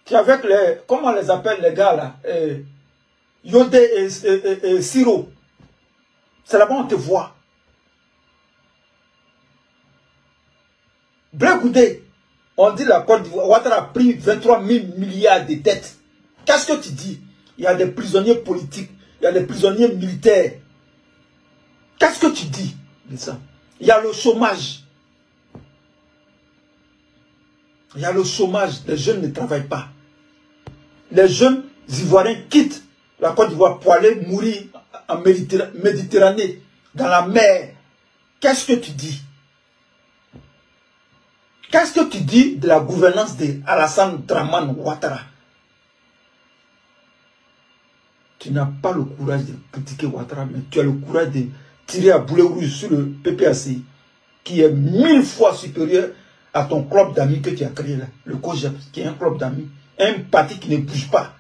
Tu es avec les, comment on les appelle les gars là? Yodé et Siro. C'est là-bas on te voit. Blé Goudé, on dit la Côte d'Ivoire, Ouattara a pris 23 000 milliards de dettes. Qu'est-ce que tu dis? Il y a des prisonniers politiques, il y a des prisonniers militaires. Qu'est-ce que tu dis de ça? Il y a le chômage. Il y a le chômage, les jeunes ne travaillent pas. Les jeunes Ivoiriens quittent la Côte d'Ivoire pour aller mourir en Méditerranée, dans la mer. Qu'est-ce que tu dis? Qu'est-ce que tu dis de la gouvernance de Alassane Dramane Ouattara? Tu n'as pas le courage de critiquer Ouattara, mais tu as le courage de tirer à boulet rouge sur le PPACI, qui est 1000 fois supérieur à ton club d'amis que tu as créé là, le COGEP, qui est un club d'amis, un parti qui ne bouge pas.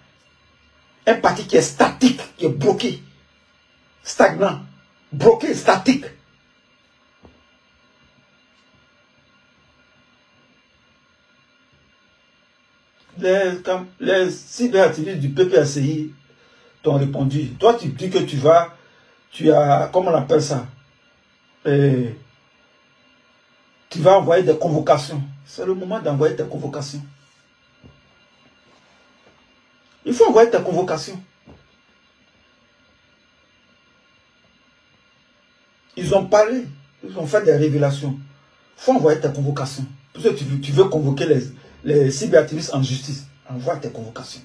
Un parti qui est statique, qui est bloqué, stagnant, bloqué, statique. Les cyberactivistes du PPACI t'ont répondu. Toi, tu dis que tu as, comment on appelle ça? Tu vas envoyer des convocations. C'est le moment d'envoyer tes convocations. Il faut envoyer tes convocations. Ils ont parlé, ils ont fait des révélations. Il faut envoyer tes convocations. Parce que tu veux convoquer les cyberactivistes en justice. Envoie tes convocations.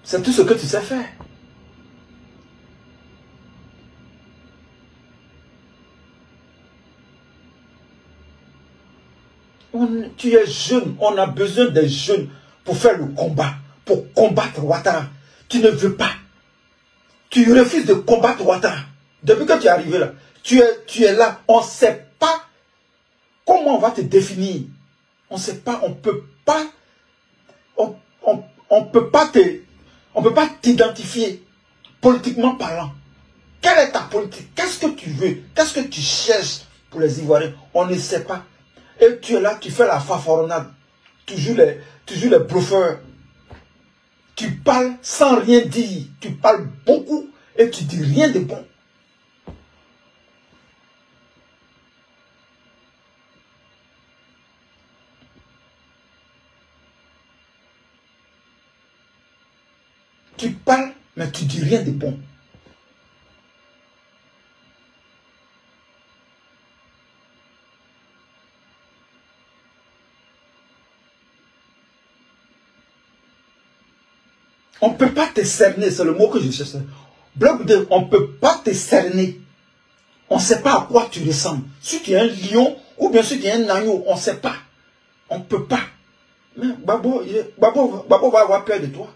C'est tout ce que tu sais faire. Tu es jeune, on a besoin des jeunes pour faire le combat, pour combattre Ouattara. Tu ne veux pas. Tu refuses de combattre Ouattara. Depuis que tu es arrivé là, tu es là, on ne sait pas comment on va te définir. On ne sait pas, on ne peut pas, on peut pas t'identifier politiquement parlant. Quelle est ta politique? Qu'est-ce que tu veux? Qu'est-ce que tu cherches pour les Ivoiriens? On ne sait pas. Et tu es là, tu fais la fanfaronnade. Tu joues les bluffeurs. Tu parles sans rien dire. Tu parles beaucoup et tu dis rien de bon. Tu parles, mais tu dis rien de bon. On ne peut pas te cerner, c'est le mot que je cherche. On ne peut pas te cerner. On ne sait pas à quoi tu ressembles. Si tu es un lion ou bien si tu es un agneau, on ne sait pas. On ne peut pas. Mais Babo va avoir peur de toi.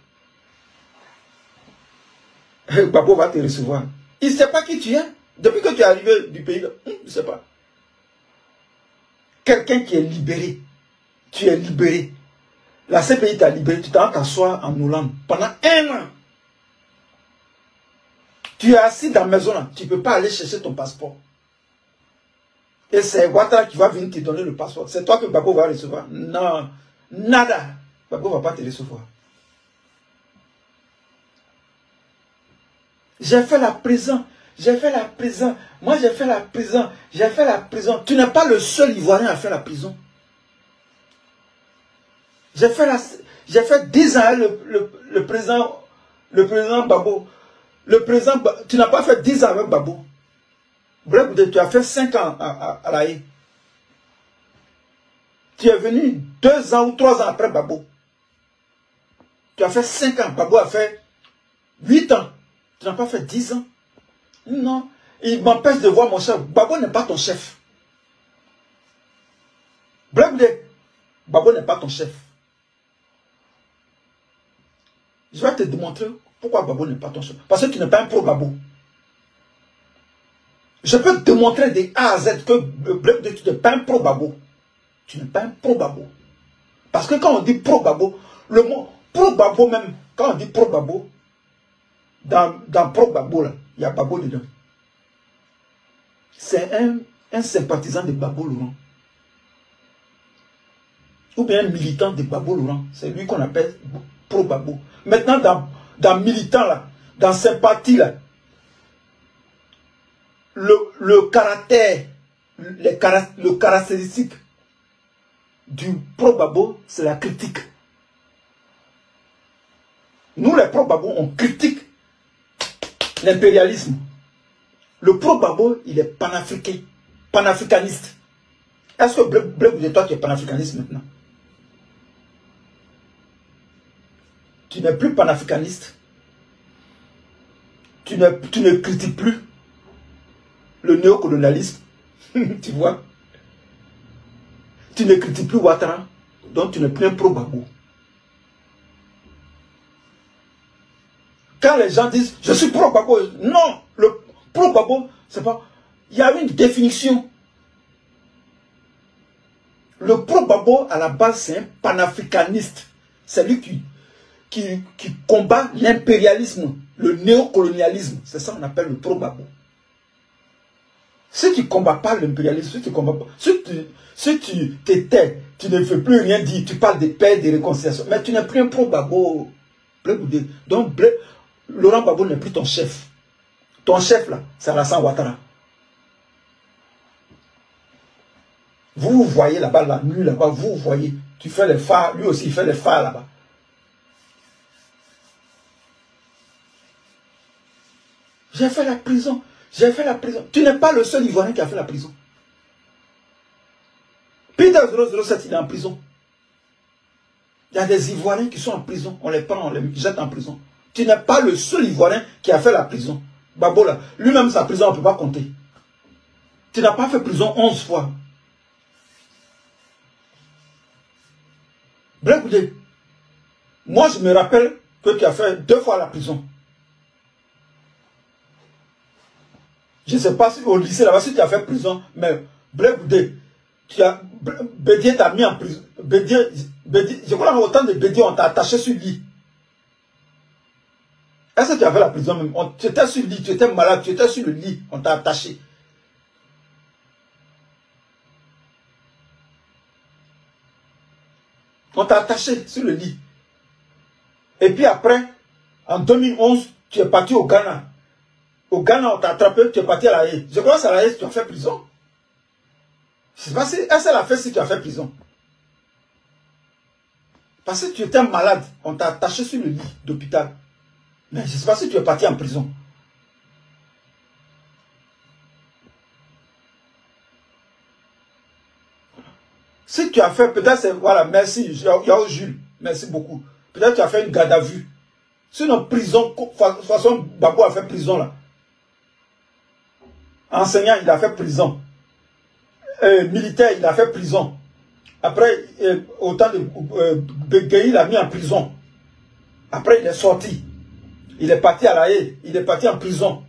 Babo va te recevoir. Il ne sait pas qui tu es. Depuis que tu es arrivé du pays, il ne sait pas. Quelqu'un qui est libéré. Tu es libéré. La CPI t'a libéré, tu t'as t'asseoir en Hollande pendant 1 an. Tu es assis dans la maison là, tu ne peux pas aller chercher ton passeport. Et c'est Ouattara qui va venir te donner le passeport. C'est toi que Babo va recevoir. Non, nada. Babo ne va pas te recevoir. J'ai fait la prison. J'ai fait la prison. Moi j'ai fait la prison. J'ai fait la prison. Tu n'es pas le seul Ivoirien à faire la prison. J'ai fait 10 ans le président Babo. Tu n'as pas fait 10 ans avec Babo. Bref, tu as fait 5 ans à la Haye. Tu es venu 2 ans ou 3 ans après Babo. Tu as fait 5 ans. Babo a fait 8 ans. Tu n'as pas fait 10 ans. Non. Il m'empêche de voir mon chef. Babo n'est pas ton chef. Bref, Babo n'est pas ton chef. Je vais te démontrer pourquoi Babo n'est pas ton chef. Parce que tu n'es pas un pro-Babo. Je peux te démontrer de A à Z que tu n'es pas un pro-Babo. Tu n'es pas un pro-Babo. Parce que quand on dit pro-Babo, le mot pro-Babo même, quand on dit pro-Babo, dans pro-Babo, il y a Babo dedans. C'est un sympathisant de Babo Laurent. Ou bien un militant de Babo Laurent. C'est lui qu'on appelle pro-Babo. Maintenant, dans militant, là, dans sympathie, là, le caractère, le caractéristique du pro-Babo, c'est la critique. Nous, les pro-Babo, on critique l'impérialisme. Le pro-Babo, il est panafricain, panafricaniste. Est-ce que Bleu de toi, tu es panafricaniste maintenant? Tu n'es plus panafricaniste. Tu ne critiques plus le néocolonialisme. Tu vois? Tu ne critiques plus Ouattara. Donc tu n'es plus un pro-Babo. Quand les gens disent je suis pro-Babo, non, le pro-Babo, c'est pas. Il y a une définition. Le pro-Babo, à la base, c'est un panafricaniste. C'est lui qui combat l'impérialisme, le néocolonialisme. C'est ça qu'on appelle le pro-Babo. Si tu ne combats pas l'impérialisme, si tu combats pas, si tu t'étais, tu ne fais plus rien dire, tu parles de paix, de réconciliation, mais tu n'es plus un pro-Babo. Donc, Laurent Gbagbo n'est plus ton chef. Ton chef, là, c'est Alassane Ouattara. Vous voyez là-bas, la nuit, là-bas, vous voyez. Tu fais les phares, lui aussi, il fait les phares là-bas. J'ai fait la prison. J'ai fait la prison. Tu n'es pas le seul Ivoirien qui a fait la prison. Peter 007, il est en prison. Il y a des Ivoiriens qui sont en prison. On les prend, on les jette en prison. Tu n'es pas le seul Ivoirien qui a fait la prison. Babo là, lui-même sa prison, on ne peut pas compter. Tu n'as pas fait prison 11 fois. Bref, moi je me rappelle que tu as fait 2 fois la prison. Je ne sais pas si au lycée là-bas, si tu as fait prison, mais bref, Bédier t'a mis en prison. Bédier, je crois qu'autant de Bédier, on t'a attaché sur le lit. Est-ce que tu as fait la prison même? Tu étais sur le lit, tu étais malade, tu étais sur le lit, on t'a attaché. On t'a attaché sur le lit. Et puis après, en 2011, tu es parti au Ghana. Au Ghana, on t'a attrapé, tu es parti à La Haye. Je crois que c'est à La Haye que tu as fait prison. Je ne sais pas si elle a fait si tu as fait prison. Parce que tu étais malade, on t'a attaché sur le lit d'hôpital. Mais je ne sais pas si tu es parti en prison. Si tu as fait, peut-être c'est, voilà, merci, Yao Jules, merci beaucoup. Peut-être tu as fait une garde à vue. Sinon, prison, de toute façon, Babo a fait prison là. Enseignant, il a fait prison. Militaire, il a fait prison. Après, autant de Béguéi, il a mis en prison. Après, il est sorti. Il est parti à La Haye. Il est parti en prison.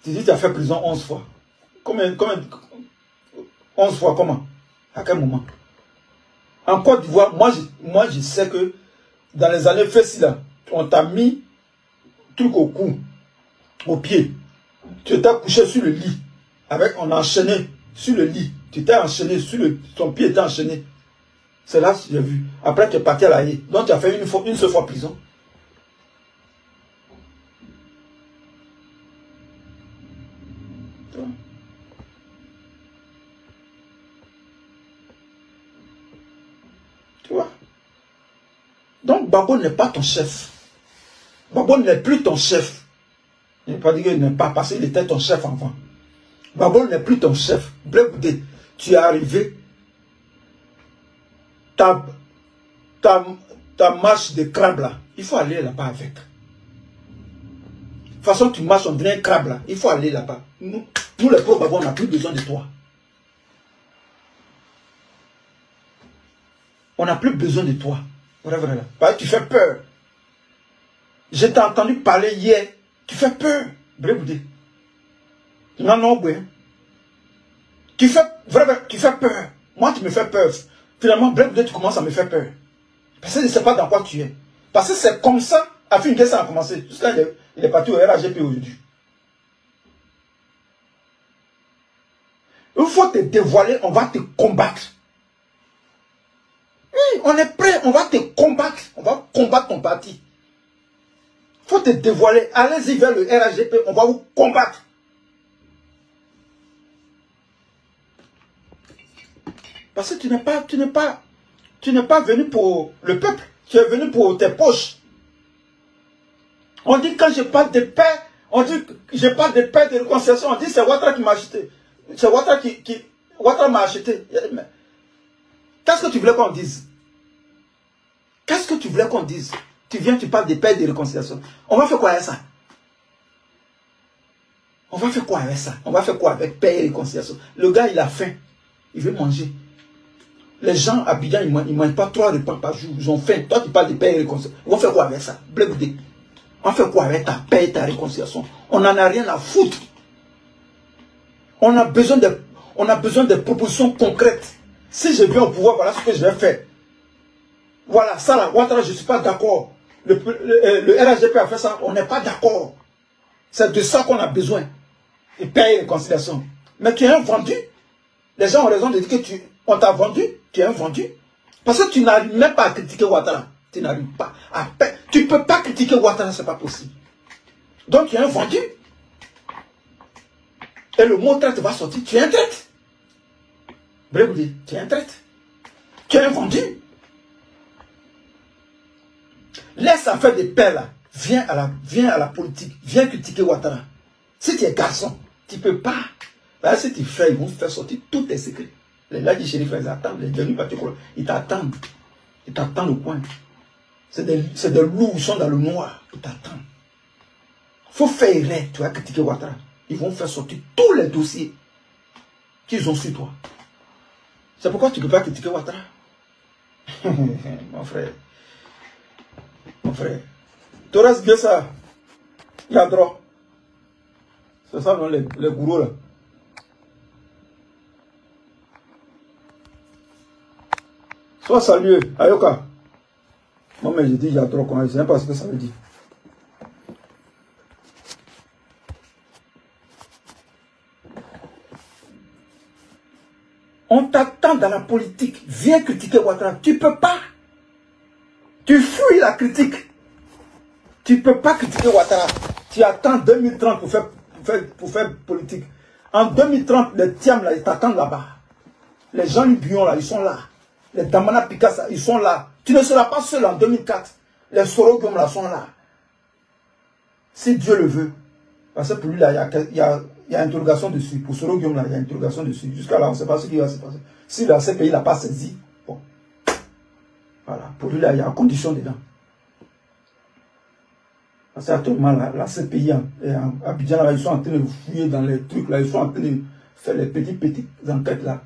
Tu dis que tu as fait prison 11 fois. Combien 11 fois comment? À quel moment? En Côte d'Ivoire, moi je sais que dans les années faciles, on t'a mis truc au cou, au pied. Tu étais couché sur le lit. On a enchaîné sur le lit. Tu étais enchaîné sur ton pied était enchaîné. C'est là que j'ai vu. Après, tu es parti à La Haye. Donc, tu as fait une seule fois prison. Tu vois? Donc, Babo n'est pas ton chef. Babo n'est plus ton chef. Je ne vais pas dire qu'il n'est pas parce qu'il était ton chef avant. Babo n'est plus ton chef. Blé, tu es arrivé. Ta marche de crabe là, il faut aller là-bas avec. De toute façon, tu marches, on dirait un crabe là. Il faut aller là-bas. Nous les pauvres Babo, on n'a plus besoin de toi. On n'a plus besoin de toi. Voilà. Parce que tu fais peur. Je t'ai entendu parler hier. Tu fais peur. Blé. Non, tu fais peur. Moi, tu me fais peur. Finalement, tu commences à me faire peur. Parce que je ne sais pas dans quoi tu es. Parce que c'est comme ça, afin que ça a commencé. Jusqu'à il est parti au RAGP aujourd'hui. Il faut te dévoiler, on va te combattre. Oui, on est prêt, on va te combattre. On va combattre ton parti. Il faut te dévoiler. Allez-y vers le RAGP, on va vous combattre. Parce que tu n'es pas venu pour le peuple. Tu es venu pour tes poches. On dit quand je parle de paix, on dit que je parle de paix, de réconciliation, on dit c'est Ouattara qui m'a acheté. C'est Ouattara Ouattara m'a acheté. Qu'est-ce que tu voulais qu'on dise? Qu'est-ce que tu voulais qu'on dise? Tu viens, tu parles de paix et de réconciliation. On va faire quoi avec ça? On va faire quoi avec ça? On va faire quoi avec paix et réconciliation? Le gars, il a faim. Il veut manger. Les gens à Abidjan, ils ne mangent pas 3 repas par jour. Ils ont faim. Toi, tu parles de paix et réconciliation. On va faire quoi avec ça? Blé. On va faire quoi avec ta paix et ta réconciliation? On n'en a rien à foutre. On a besoin de... On a besoin de propositions concrètes. Si je viens au pouvoir, voilà ce que je vais faire. Voilà, ça là, Ouattara, je ne suis pas d'accord. Le RHDP a fait ça, on n'est pas d'accord. C'est de ça qu'on a besoin. Et paix et réconciliation. Mais tu es un vendu. Les gens ont raison de dire que on t'a vendu, tu es un vendu. Parce que tu n'arrives même pas à critiquer Ouattara. Tu n'arrives pas à paix. Tu ne peux pas critiquer Ouattara, ce n'est pas possible. Donc tu es un vendu. Et le mot traite va sortir, tu es un traite. Bref, tu es un traite. Tu es un vendu. Laisse à faire des paix là. Viens à la politique. Viens critiquer Ouattara. Si tu es garçon, tu ne peux pas. Là, si tu fais, ils vont faire sortir tous tes secrets. Les là du shérif, ils attendent. Les Denis Batikola, ils t'attendent. Ils t'attendent au coin. C'est des loups, ils sont dans le noir. Ils t'attendent. Il faut faire erreur, tu vas critiquer Ouattara. Ils vont faire sortir tous les dossiers qu'ils ont sur toi. C'est pourquoi tu ne peux pas critiquer Ouattara. Mon frère. Mon frère. Torres bien ça. Il y a droit. C'est ça, non, les gourous là. Sois salué, Ayoka. Moi, mais je dis, il y a trop, je ne sais pas ce que ça veut dire. On t'attend dans la politique. Viens critiquer Ouattara. Tu ne peux pas. Tu fuis la critique. Tu ne peux pas critiquer Ouattara. Tu attends 2030 pour faire politique. En 2030, les Tiam, là, ils t'attendent là-bas. Les gens Libyons, là, ils sont là. Les Damana Picasso, ils sont là. Tu ne seras pas seul en 2004. Les Sorogium, là, sont là. Si Dieu le veut. Parce que pour lui, là, il y a interrogation dessus. Pour Sorogium, là, il y a interrogation dessus. Jusqu'à là, on ne sait pas ce qui va se passer. Si là, ce pays n'a pas saisi, bon. Voilà. Pour lui, là, il y a condition dedans. Parce qu'actuellement, là, ce pays, à Abidjan, là, ils sont en train de fouiller dans les trucs, là, ils sont en train de faire les petites enquêtes, là.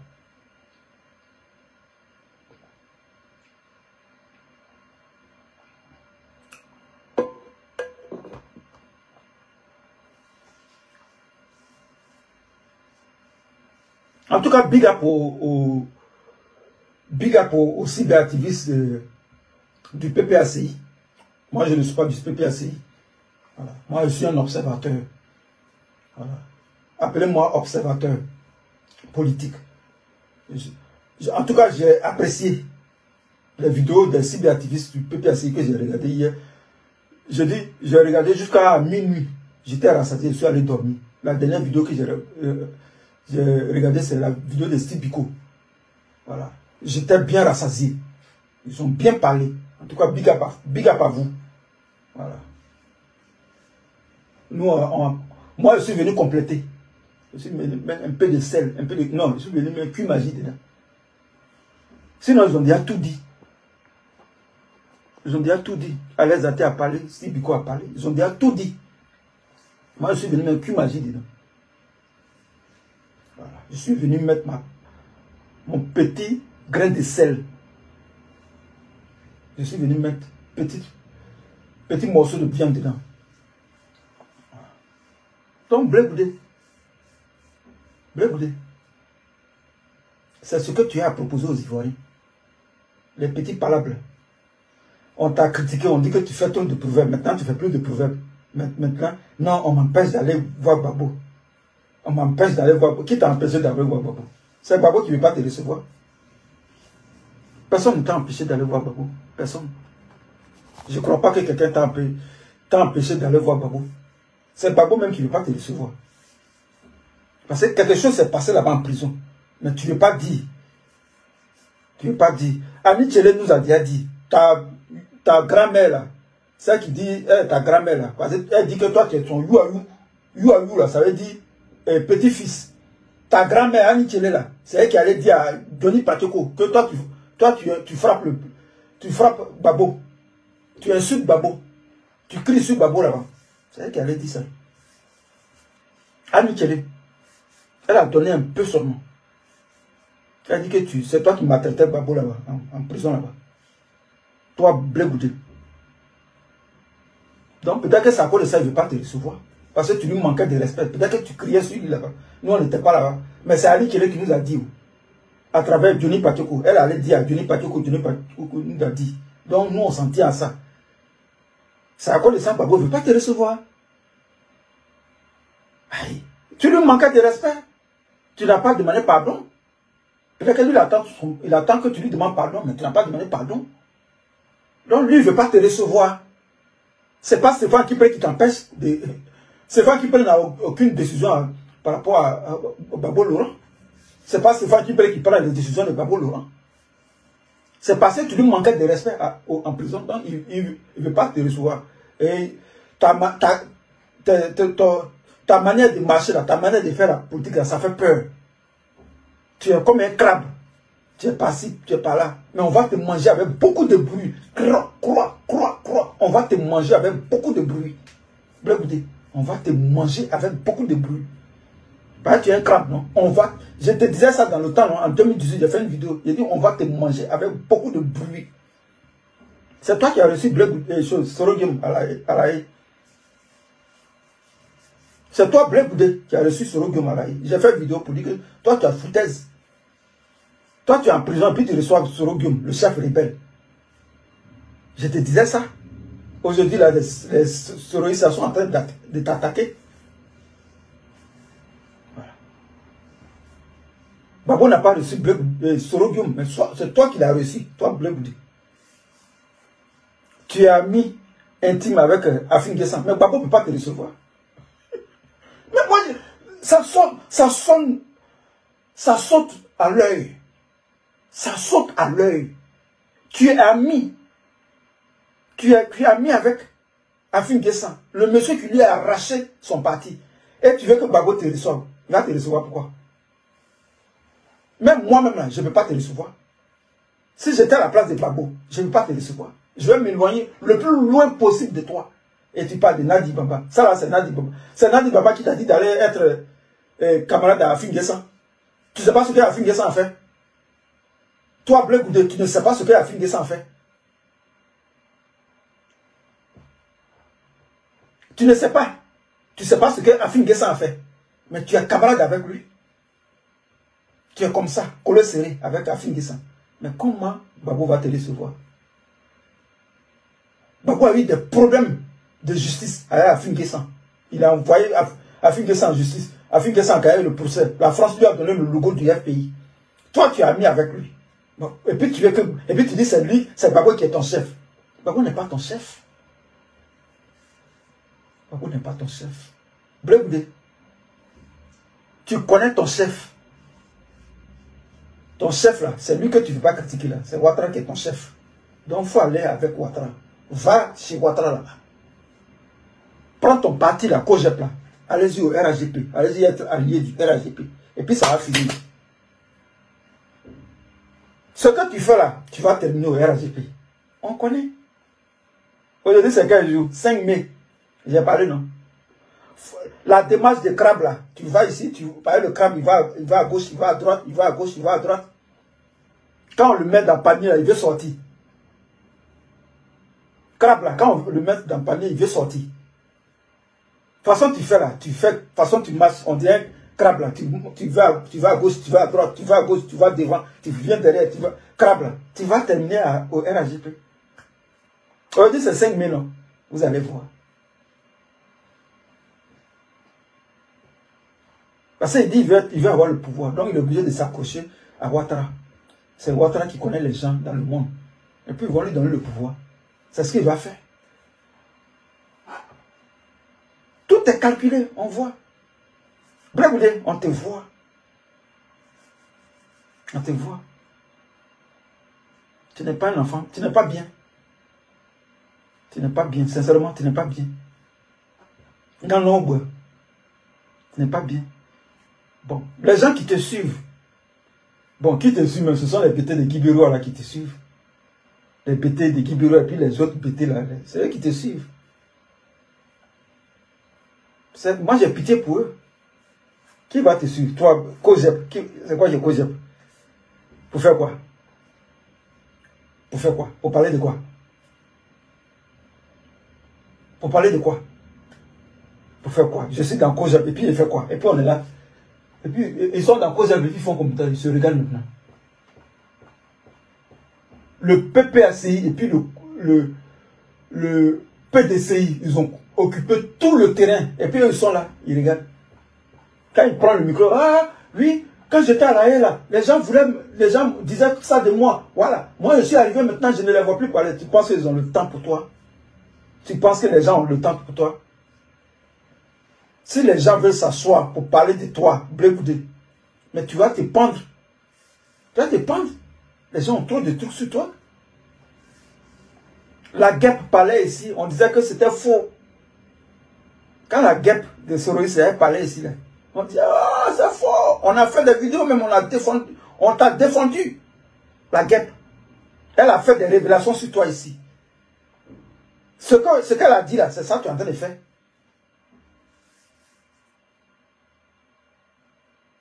En tout cas, big up aux cyberactivistes du PPACI. Moi, je ne suis pas du PPACI. Voilà. Moi, je suis un observateur. Voilà. Appelez-moi observateur politique. En tout cas, j'ai apprécié les vidéos des cyberactivistes du PPACI que j'ai regardé hier. J'ai regardé jusqu'à minuit. J'étais rassasié, je suis allé dormir. La dernière vidéo que j'ai regardé, c'est la vidéo de Steve Biko. Voilà. J'étais bien rassasié. Ils ont bien parlé. En tout cas, big up à vous. Voilà. Nous, moi, je suis venu compléter. Je suis venu mettre un peu de sel, un peu de... Non, je suis venu mettre cuit magie dedans. Sinon, ils ont déjà tout dit. Ils ont déjà tout dit. Alain Zate a parlé, Steve Biko a parlé. Ils ont déjà tout dit. Moi, je suis venu mettre cuit magie dedans. Voilà. Je suis venu mettre mon petit grain de sel. Je suis venu mettre petit morceau de viande dedans. Donc, Blé Goudé, c'est ce que tu as à proposer aux Ivoiriens. Les petits palabres. On t'a critiqué, on dit que tu fais trop de proverbes. Maintenant, tu fais plus de proverbes. Maintenant, non, on m'empêche d'aller voir Babo. On m'empêche d'aller voir Babo. Qui t'a empêché d'aller voir Babo? C'est Babo qui ne veut pas te recevoir. Personne ne t'a empêché d'aller voir Babo. Personne. Je ne crois pas que quelqu'un t'a empêché d'aller voir Babo. C'est Babo même qui ne veut pas te recevoir. Parce que quelque chose s'est passé là-bas en prison. Mais tu ne veux pas dire. Tu ne veux pas dire. Annie Tchele nous a déjà dit. Ta grand-mère là. Celle qui dit, ta grand-mère là. Parce qu'elle dit que toi tu es son you. You là, ça veut dire petit-fils. Ta grand-mère Annie Tchele là. C'est elle qui allait dire à Johnny Pateko que toi tu frappes Babo. Tu insultes Babo. Tu cries sur Babo là-bas. C'est elle qui allait dire ça. Annie Tchele. Elle a donné un peu son nom. Elle a dit que c'est toi qui maltraitais Babo là-bas, en prison là-bas. Toi, Blé Goudé. Donc peut-être que c'est à cause de ça, il ne veut pas te recevoir. Parce que tu lui manquais de respect. Peut-être que tu criais sur lui là-bas. Nous, on n'était pas là-bas. Mais c'est Ali Kele qui nous a dit, à travers Johnny Patioko. Elle allait dire à Johnny Patioko nous a dit. Donc, nous, on s'en tient à ça. C'est à cause de ça, Babo ne veut pas te recevoir. Aïe. Tu lui manquais de respect. Tu n'as pas demandé pardon. Peut-être que lui, il attend que tu lui demandes pardon, mais tu n'as pas demandé pardon. Donc, lui, il ne veut pas te recevoir. C'est pas Stéphane Kipre qui t'empêche de... Stéphane Kipre n'a aucune décision par rapport à Babo Laurent. C'est pas Stéphane Kipre qui prend les décisions de Babo Laurent. C'est parce que tu lui manquais de respect en prison, donc il ne veut pas te recevoir. Et ta manière de marcher, là, ta manière de faire la politique, là, ça fait peur. Tu es comme un crabe. Tu es pas-ci, tu es pas là. Mais on va te manger avec beaucoup de bruit. On va te manger avec beaucoup de bruit. On va te manger avec beaucoup de bruit. Bah, tu es un crabe, non? Je te disais ça dans le temps, non? En 2018, j'ai fait une vidéo. J'ai dit, on va te manger avec beaucoup de bruit. C'est toi qui as reçu Sorogium à la haie. C'est toi, Blé Boudé, qui a reçu Sorogium à la haie. J'ai fait une vidéo pour dire que toi, tu as foutaise. Toi, tu es en prison, puis tu reçois Sorogium, le chef rebelle. Je te disais ça. Aujourd'hui, là, les soroïstes sont en train de t'attaquer. Voilà. Babo n'a pas reçu Sorogium, mais c'est toi qui l'as reçu, toi, Blé Boudé. Tu es ami intime avec Afin Guessan, mais Babo ne peut pas te recevoir. Mais moi, ça saute à l'œil. Ça saute à l'œil. Tu es ami. Tu es ami avec Afin Guessan, le monsieur qui lui a arraché son parti. Et tu veux que Babo te reçoive. Il va te recevoir pourquoi? Même moi-même, là, je ne peux pas te recevoir. Si j'étais à la place de Babo, je ne peux pas te recevoir. Je vais m'éloigner le plus loin possible de toi. Et tu parles de Nadi Baba. Ça là, c'est Nadi Baba. C'est Nadi Baba qui t'a dit d'aller être camarade à Afin Guessan. Tu ne sais pas ce que Afin Guessan a fait. Toi, Blé Goudé, tu ne sais pas ce que Afin Guessan a fait. Tu ne sais pas. Tu ne sais pas ce que Afin Guessan a fait. Mais tu es camarade avec lui. Tu es comme ça, collé serré avec Afin Guessan. Mais comment Babo va te recevoir? Babo a eu des problèmes de justice avec Afin Guessan. Il a envoyé Afin Guessan en justice. Afin Guessan a gagné le procès. La France lui a donné le logo du FPI. Toi, tu as mis avec lui. Bon. Et puis tu dis c'est lui, c'est Babo qui est ton chef. Babo n'est pas ton chef. Babo n'est pas ton chef. Blé Boudé, tu connais ton chef. Ton chef là, c'est lui que tu ne veux pas critiquer là. C'est Ouattara qui est ton chef. Donc il faut aller avec Ouattara. Va chez Ouattara là-bas. Prends ton parti là, Cogep là. Allez-y au RAGP. Allez-y être allié du RAGP. Et puis ça va finir. Ce que tu fais là, tu vas terminer au RAGP. On connaît. Aujourd'hui c'est quel jour? 5 mai. J'ai parlé non? La démarche de crabe là, tu vas ici, tu parles le crabe, il va à gauche, il va à droite, il va à gauche, il va à droite. Quand on le met dans le panier là, il veut sortir. Crabe là, quand on le met dans le panier, il veut sortir. De toute façon, tu fais là, de toute façon, tu marches, on dirait crabe là, tu vas à gauche, tu vas à droite, tu vas à gauche, tu vas devant, tu viens derrière, tu vas, crabe là, tu vas terminer au RAGP. Aujourd'hui, c'est 5 mai, non? Vous allez voir. Parce qu'il dit qu'il veut avoir le pouvoir. Donc il est obligé de s'accrocher à Ouattara. C'est Ouattara qui connaît les gens dans le monde. Et puis ils vont lui donner le pouvoir. C'est ce qu'il va faire. Tout est calculé, on voit. Blé Boudé, on te voit. On te voit. Tu n'es pas un enfant, tu n'es pas bien. Tu n'es pas bien, sincèrement, tu n'es pas bien. Dans l'ombre, tu n'es pas bien. Bon, les gens qui te suivent, bon, qui te suivent, ce sont les bêtés de Guibérois là qui te suivent. Les bêtés de Guibérois et puis les autres bêtés là, c'est eux qui te suivent. Moi j'ai pitié pour eux. Qui va te suivre? Toi, Cogep, c'est quoi j'ai Cogep? Pour faire quoi? Pour faire quoi? Pour parler de quoi? Pour parler de quoi? Pour faire quoi? Je suis dans Kojab, et puis il fait quoi? Et puis on est là. Et puis ils sont dans Kojab, et puis ils font comme ça, ils se regardent maintenant. Le PPACI et puis le PDCI, ils ont occupé tout le terrain. Et puis eux, ils sont là, ils regardent. Quand il prend le micro, ah oui, quand j'étais à la haie là, les gens disaient ça de moi. Voilà. Moi je suis arrivé maintenant, je ne les vois plus parler. Tu penses qu'ils ont le temps pour toi? Tu penses que les gens ont le temps pour toi? Si les gens veulent s'asseoir pour parler de toi, Blé Goudé, mais tu vas te pendre. Tu vas te pendre. Les gens ont trop de trucs sur toi. La guêpe parlait ici, on disait que c'était faux. Quand la guêpe de Soroïs parlait ici, là, on dit, ah, c'est faux. On a fait des vidéos, même on t'a défendu. La guêpe. Elle a fait des révélations sur toi ici. Ce qu'elle a dit là, c'est ça que tu es en train de faire.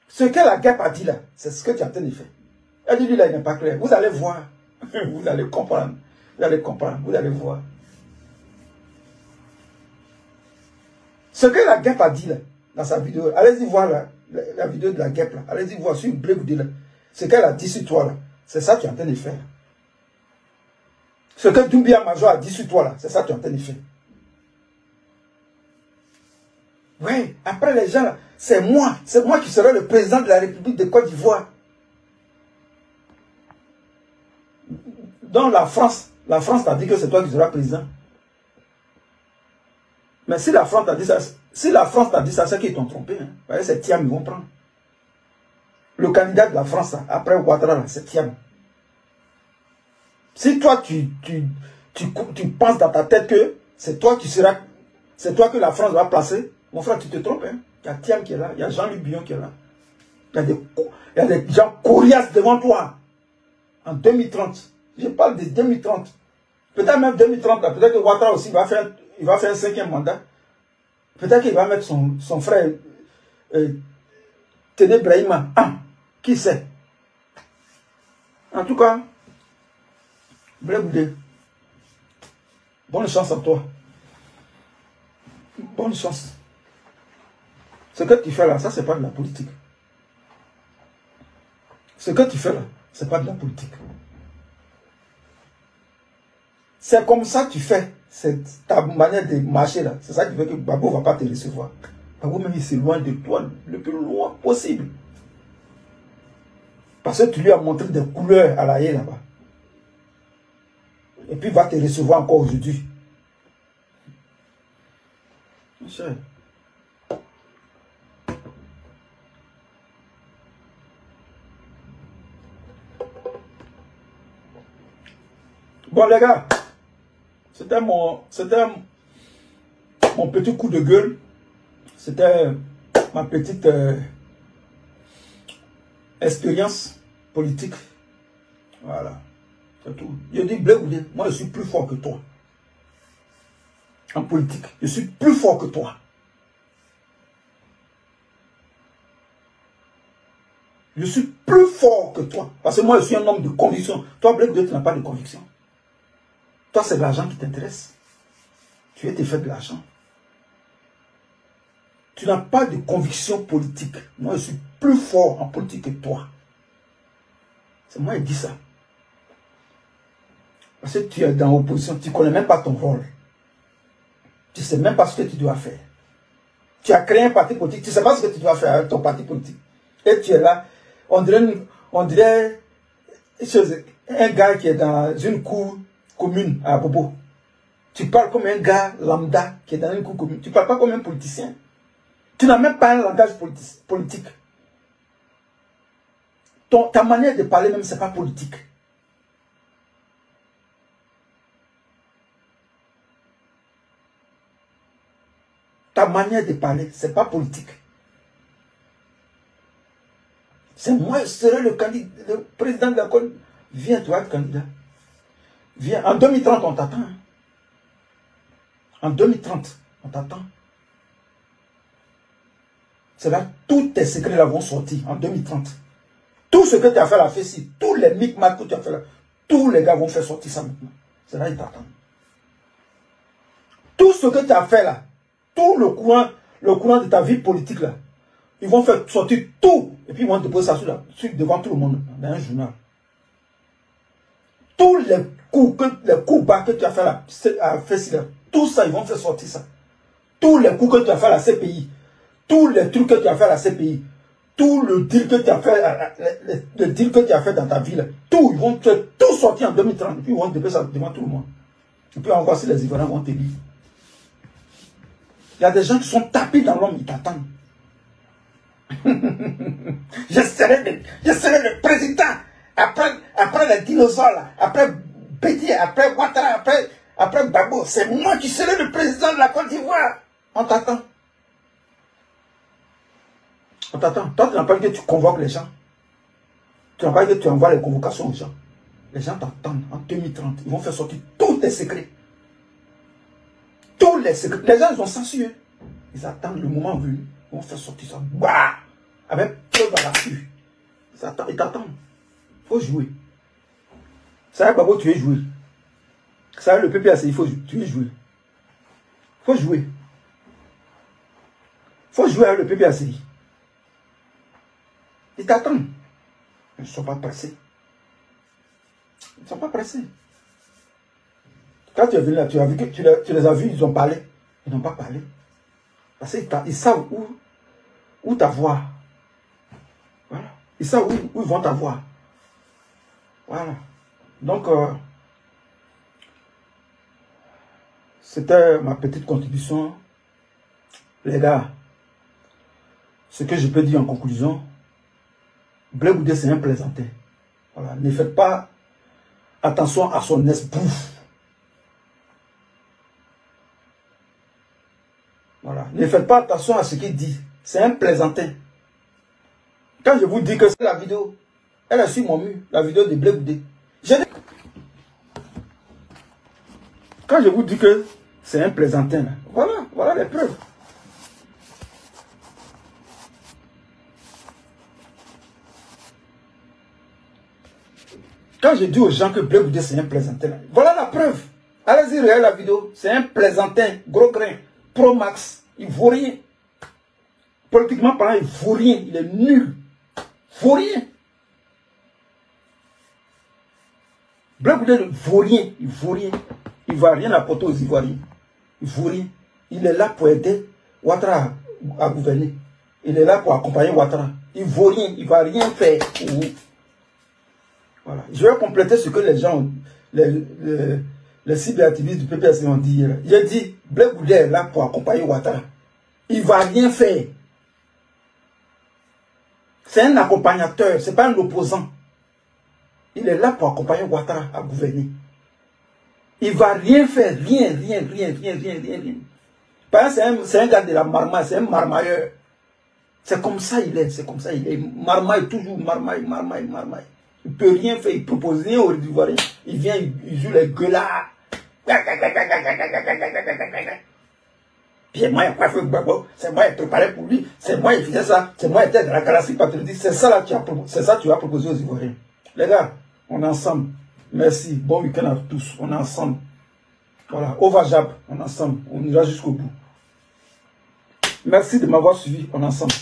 Ce que la guêpe a dit là, c'est ce que tu es en train de faire. Elle dit, lui là, il n'est pas clair. Vous allez voir. Vous allez comprendre. Vous allez comprendre. Vous allez voir. Ce que la guêpe a dit là, dans sa vidéo, allez-y voir la vidéo de la guêpe là. Allez-y voir sur Blé Goudé là. Ce qu'elle a dit sur toi là, c'est ça que tu es en train de faire. Ce que Doumbia Major a dit sur toi là, c'est ça que tu es en train de faire. Oui, après les gens là, c'est moi qui serai le président de la République de Côte d'Ivoire. Dans la France t'a dit que c'est toi qui seras président. Mais si la France t'a dit ça, c'est qu'ils t'ont trompé. Hein. C'est Thiam, ils vont prendre. Le candidat de la France, après Ouattara, c'est Thiam. Si toi, tu penses dans ta tête que c'est toi que la France va placer, mon frère, tu te trompes. Hein. Il y a Thiam qui est là, il y a Jean-Luc Bion qui est là. Il y a des gens coriaces devant toi. En 2030. Je parle de 2030. Peut-être même 2030, peut-être que Ouattara aussi va faire un 5e mandat. Peut-être qu'il va mettre son frère Téné Brahima. Ah, qui sait? En tout cas, Blé Goudé, bonne chance à toi. Bonne chance. Ce que tu fais là, ça c'est pas de la politique. Ce que tu fais là, c'est pas de la politique. C'est comme ça que tu fais. C'est ta manière de marcher là. C'est ça qui fait que Babou ne va pas te recevoir. Babou même il s'éloigne de toi le plus loin possible. Parce que tu lui as montré des couleurs à la haie là-bas. Et puis il va te recevoir encore aujourd'hui. Mon cher. Bon les gars. C'était mon petit coup de gueule. C'était ma petite expérience politique. Voilà. C'est tout. Je dis, Blé Goudé, moi je suis plus fort que toi. En politique, je suis plus fort que toi. Je suis plus fort que toi. Parce que moi je suis un homme de conviction. Toi, Blé Goudé, tu n'as pas de conviction. Toi, c'est l'argent qui t'intéresse. Tu veux te faire de l'argent. Tu n'as pas de conviction politique. Moi, je suis plus fort en politique que toi. C'est moi qui dis ça. Parce que tu es dans l'opposition, tu ne connais même pas ton rôle. Tu ne sais même pas ce que tu dois faire. Tu as créé un parti politique, tu ne sais pas ce que tu dois faire avec ton parti politique. Et tu es là, on dirait un gars qui est dans une cour commune à Bobo. Tu parles comme un gars lambda qui est dans une cour commune. Tu ne parles pas comme un politicien. Tu n'as même pas un langage politique. Ta manière de parler même, ce n'est pas politique. Ta manière de parler, ce n'est pas politique. C'est moi, je serai le président de la Côte. Viens, tu vas être candidat. Viens. En 2030, on t'attend. En 2030, on t'attend. C'est là, tous tes secrets là vont sortir en 2030. Tout ce que tu as fait là, ici, tous les micmacs que tu as fait là, tous les gars vont faire sortir ça maintenant. C'est là, ils t'attendent. Tout ce que tu as fait là, tout le courant, le courant de ta vie politique là. Ils vont faire sortir tout. Et puis ils vont déposer ça devant tout le monde dans un journal. Tous les coups bas que tu as fait à FESILA, tout ça, ils vont faire sortir ça. Tous les coups que tu as fait à la CPI, tous les trucs que tu as fait à la CPI, tout le deal que tu as fait, le deal que tu as fait dans ta vie, là, tout, ils vont tout sortir en 2030. Et puis ils vont déposer ça devant tout le monde. Et puis encore si les Ivoiriens vont te lire. Il y a des gens qui sont tapis dans l'homme, ils t'attendent. je serai le président. Après les dinosaures, là, après Bédier, après Ouattara, après Gbagbo, c'est moi qui serai le président de la Côte d'Ivoire. On t'attend. On t'attend. Toi, tu n'as pas dit que tu convoques les gens. Tu n'as pas dit que tu envoies les convocations aux gens. Les gens t'attendent en 2030. Ils vont faire sortir tous tes secrets. Tous les secrets. Les gens, ils sont sensueux. Ils attendent le moment venu. Ils vont faire sortir ça. Bah, avec preuve à l'affût. Ils t'attendent. Il faut jouer. Ça, Babo, tu es joué. Ça, le PPAC, il faut tu es joué. Il faut jouer. Il faut jouer avec le PPAC. Ils t'attendent. Ils ne sont pas pressés. Ils ne sont pas pressés. Quand tu es venu là, tu les as vus, ils ont parlé. Ils n'ont pas parlé. Parce qu'ils savent où t'avoir. Voilà. Ils savent où ils vont t'avoir. Voilà. Donc, c'était ma petite contribution. Les gars, ce que je peux dire en conclusion, Blé Goudé, c'est un plaisantin. Voilà. Ne faites pas attention à son esbouffe. Voilà. Ne faites pas attention à ce qu'il dit. C'est un plaisantin. Quand je vous dis que c'est la vidéo, elle est sur mon mur, la vidéo de Blé Goudé. Quand je vous dis que c'est un plaisantin, voilà les preuves. Quand je dis aux gens que Blé Goudé c'est un plaisantin, voilà la preuve. Allez-y, regardez la vidéo. C'est un plaisantin, gros grain, pro max. Il vaut rien. Politiquement parlant, il vaut rien. Il est nul. Il vaut rien. Blé Goudé ne vaut rien. Il vaut rien. Il ne va rien apporter aux Ivoiriens. Il ne vaut rien. Il est là pour aider Ouattara à gouverner. Il est là pour accompagner Ouattara. Il ne vaut rien. Il ne va rien faire pour vous. Voilà. Je vais compléter ce que les gens, les cyberactivistes du PPAC ont dit hier. J'ai dit, Blé Goudé est là pour accompagner Ouattara. Il ne va rien faire. C'est un accompagnateur, ce n'est pas un opposant. Il est là pour accompagner Ouattara à gouverner. Il ne va rien faire, rien. Par exemple, c'est un gars de la marmaille, c'est un marmailleur. C'est comme ça il est, c'est comme ça il est. Marmaille, toujours marmaille. Il ne peut rien faire, il ne propose rien aux Ivoiriens. Il vient, il joue les gueulards. Puis moi, c'est moi qui ai préparé pour lui, c'est moi qui faisais ça, c'est moi qui étais dans la galaxie patriotique. C'est ça là que tu as proposé aux Ivoiriens. Les gars, on est ensemble. Merci, bon week-end à tous, on est ensemble. Voilà, au Vajab, on est ensemble, on ira jusqu'au bout. Merci de m'avoir suivi, on est ensemble.